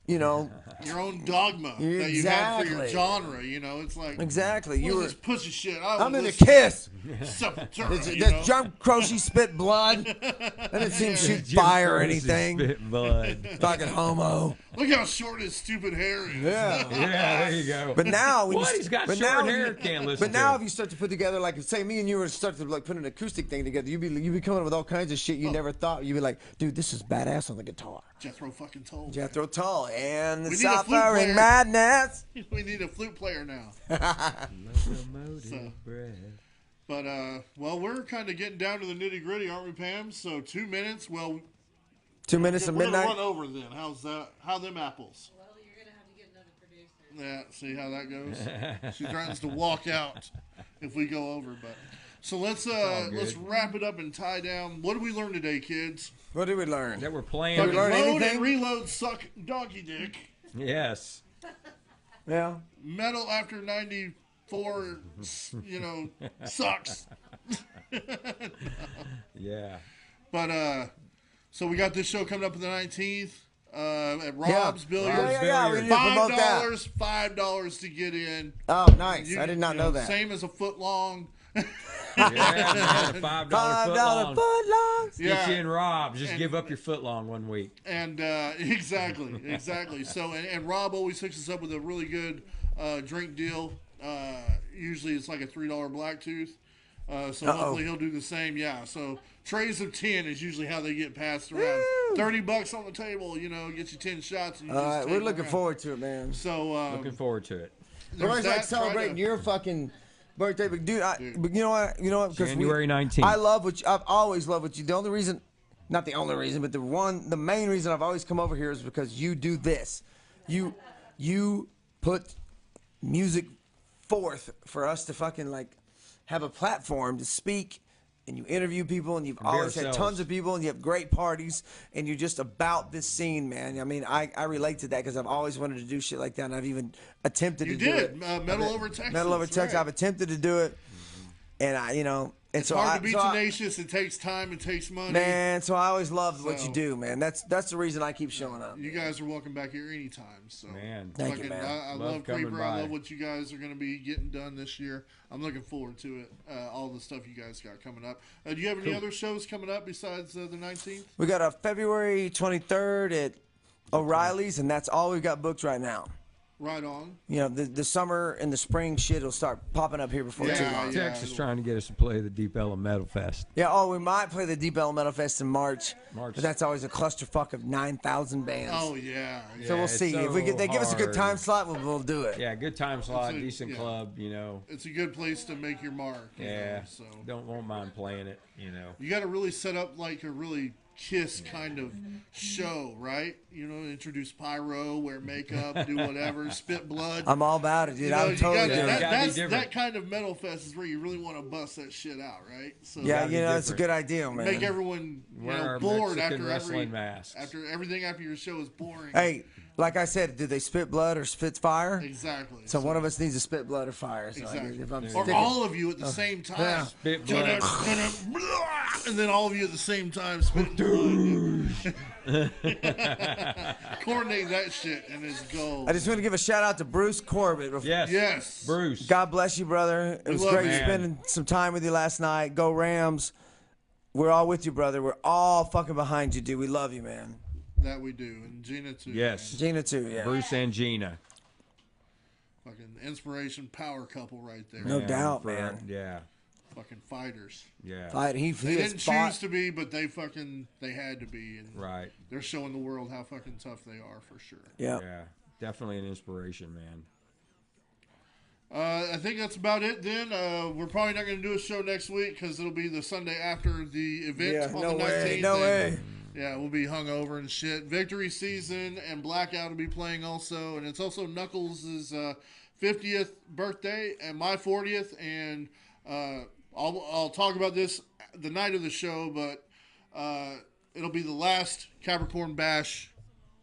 you know, your own dogma that you had for your Exactly. genre. You know, it's like exactly. what You is were. this pussy shit. I'm in the Kiss. Sepultura, you Does know? Jim Croce spit blood? I didn't see him shoot Jim fire or Croce anything. spit blood. Fucking homo. Look how short his stupid hair is. Yeah. Yeah, there you go. But now, when What? you, He's got but short now, hair. Can't listen But now, to if you start to put together, like, say, me and you were start to like put an acoustic thing together, you be coming up with all kinds of shit you never thought. You'd be like, dude, this is badass on the guitar. Jethro fucking Tull. Jethro Tull and the We need a flute Suffering player. Madness. We need a flute player now. So, but well, we're kind of getting down to the nitty gritty, aren't we, Pam? So 2 minutes. Well, 2 minutes of we're gonna midnight. run over then. How's that? How them apples? Well, you're going to have to get another producer. Yeah, see how that goes. She threatens to walk out if we go over. But so let's wrap it up and tie down. What did we learn today, kids? What did we learn? That we're playing. Did we learn Load anything? and reload suck donkey dick. Yes. Yeah. Metal after 94, you know, sucks. Yeah. But so we got this show coming up on the 19th at Rob's Billiards. Yeah. We need to promote that. $5 to get in. Oh, nice. I did not know that. Same as a foot long. Yeah, man, a $5 $5 footlong. footlongs. Get you in Rob. Just give up your footlong 1 week. And exactly. So and Rob always hooks us up with a really good drink deal. Usually it's like a $3 Blacktooth. So hopefully he'll do the same. Yeah. So trays of 10 is usually how they get passed around. $30 on the table, you know, get you 10 shots. And you All just right, take we're them looking around. forward to it, man. So Looking forward to it. We're always that. like celebrating Try to- your fucking birthday, but dude, but you know what? Because January 19th. I love what I've always loved what you. The only reason, not the only reason, but the main reason I've always come over here is because you do this. You put music forth for us to fucking like have a platform to speak. And you interview people, and you've always had tons of people, and you have great parties, and you're just about this scene, man. I mean, I relate to that because I've always wanted to do shit like that, and I've even attempted to do it. Metal Over Texas. Metal Over Texas. Right. I've attempted to do it, and and It's so hard to be so tenacious. It takes time. It takes money. man. So I always loved what you So- do, man. That's the reason I keep showing up. You guys are welcome back here anytime. So Man. Thank you, fucking- man. I Love love coming Creeper. I by. love what you guys are going to be getting done this year. I'm looking forward to it. All the stuff you guys got coming up. Do you have any other shows coming up besides the 19th? We got a February 23rd at O'Reilly's, and that's all we've got booked right now. Right on. You know, the summer and the spring shit will start popping up here before too long. Texas trying to get us to play the Deep Elemental Fest. Yeah, we might play the Deep Elemental Fest in March. March. But that's always a clusterfuck of 9,000 bands. Oh yeah. So we'll it's see. so If they give us a good hard. time slot, we'll do it. Yeah, good time slot, It's a- decent yeah. club, you know. It's a good place to make your mark. you Yeah. know, so Won't mind playing it, you know. you got to really set up like a really Kiss kind of show, right? You know, introduce pyro, wear makeup, do whatever, spit blood. I'm all about it, dude. You know, I'm you totally gotta- doing that, it. Gotta be that's different. that kind of metal fest is where you really want to bust that shit out, right? So Yeah, gotta be it's a different. good idea, man. make everyone Wear our bored Mexican after wrestling masks. after everything after your show is boring. Hey, like I said, do they spit blood or spit fire? Exactly. So one of us needs to spit blood or fire. So Exactly. if I'm Or sticking- all of you at the same time. yeah. Spit blood. And then all of you at the same time spitting blood. Coordinate that shit and it's gold. I just want to give a shout out to Bruce Corbett. Yes. Yes. Bruce. God bless you, brother. It was love great you. spending some time with you last night. Go Rams. We're all with you, brother. We're all fucking behind you, dude. We love you, man. That we do. And Gina too. Yes. Gina too, yeah. Bruce and Gina. Man. Fucking inspiration power couple right there. No doubt, for- man. Yeah. Fucking fighters. Yeah. He They has didn't fought. choose to be, but they had to be, and Right. they're showing the world how fucking tough they are for sure. Yeah. Yeah. Definitely an inspiration, man. I think that's about it. Then we're probably not going to do a show next week because it'll be the Sunday after the event Yeah, on no the 19th. way. No and, way. Yeah, we'll be hungover and shit. Victory Season and Blackout will be playing also, and it's also Knuckles' 50th birthday and my 40th, and I'll talk about this the night of the show, but it'll be the last Capricorn Bash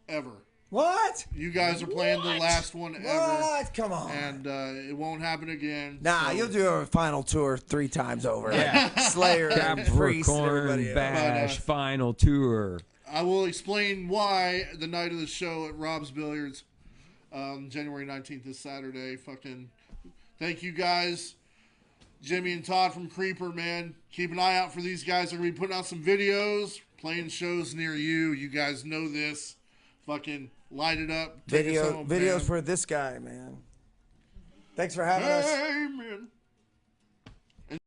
ever. What? You guys are playing the last one ever, What? Come on. and it won't happen again. Nah, so- you'll do a final tour 3 times over. Yeah. Slayer and Priest and Capricorn everybody else. Bash final tour. I will explain why the night of the show at Rob's Billiards, January 19th, this Saturday. Fucking thank you guys. Jimmy and Todd from Creeper, man. Keep an eye out for these guys. They're going to be putting out some videos, playing shows near you. You guys know this. Fucking light it up. Take us home, Videos man. for this guy, man. Thanks for having us. Amen.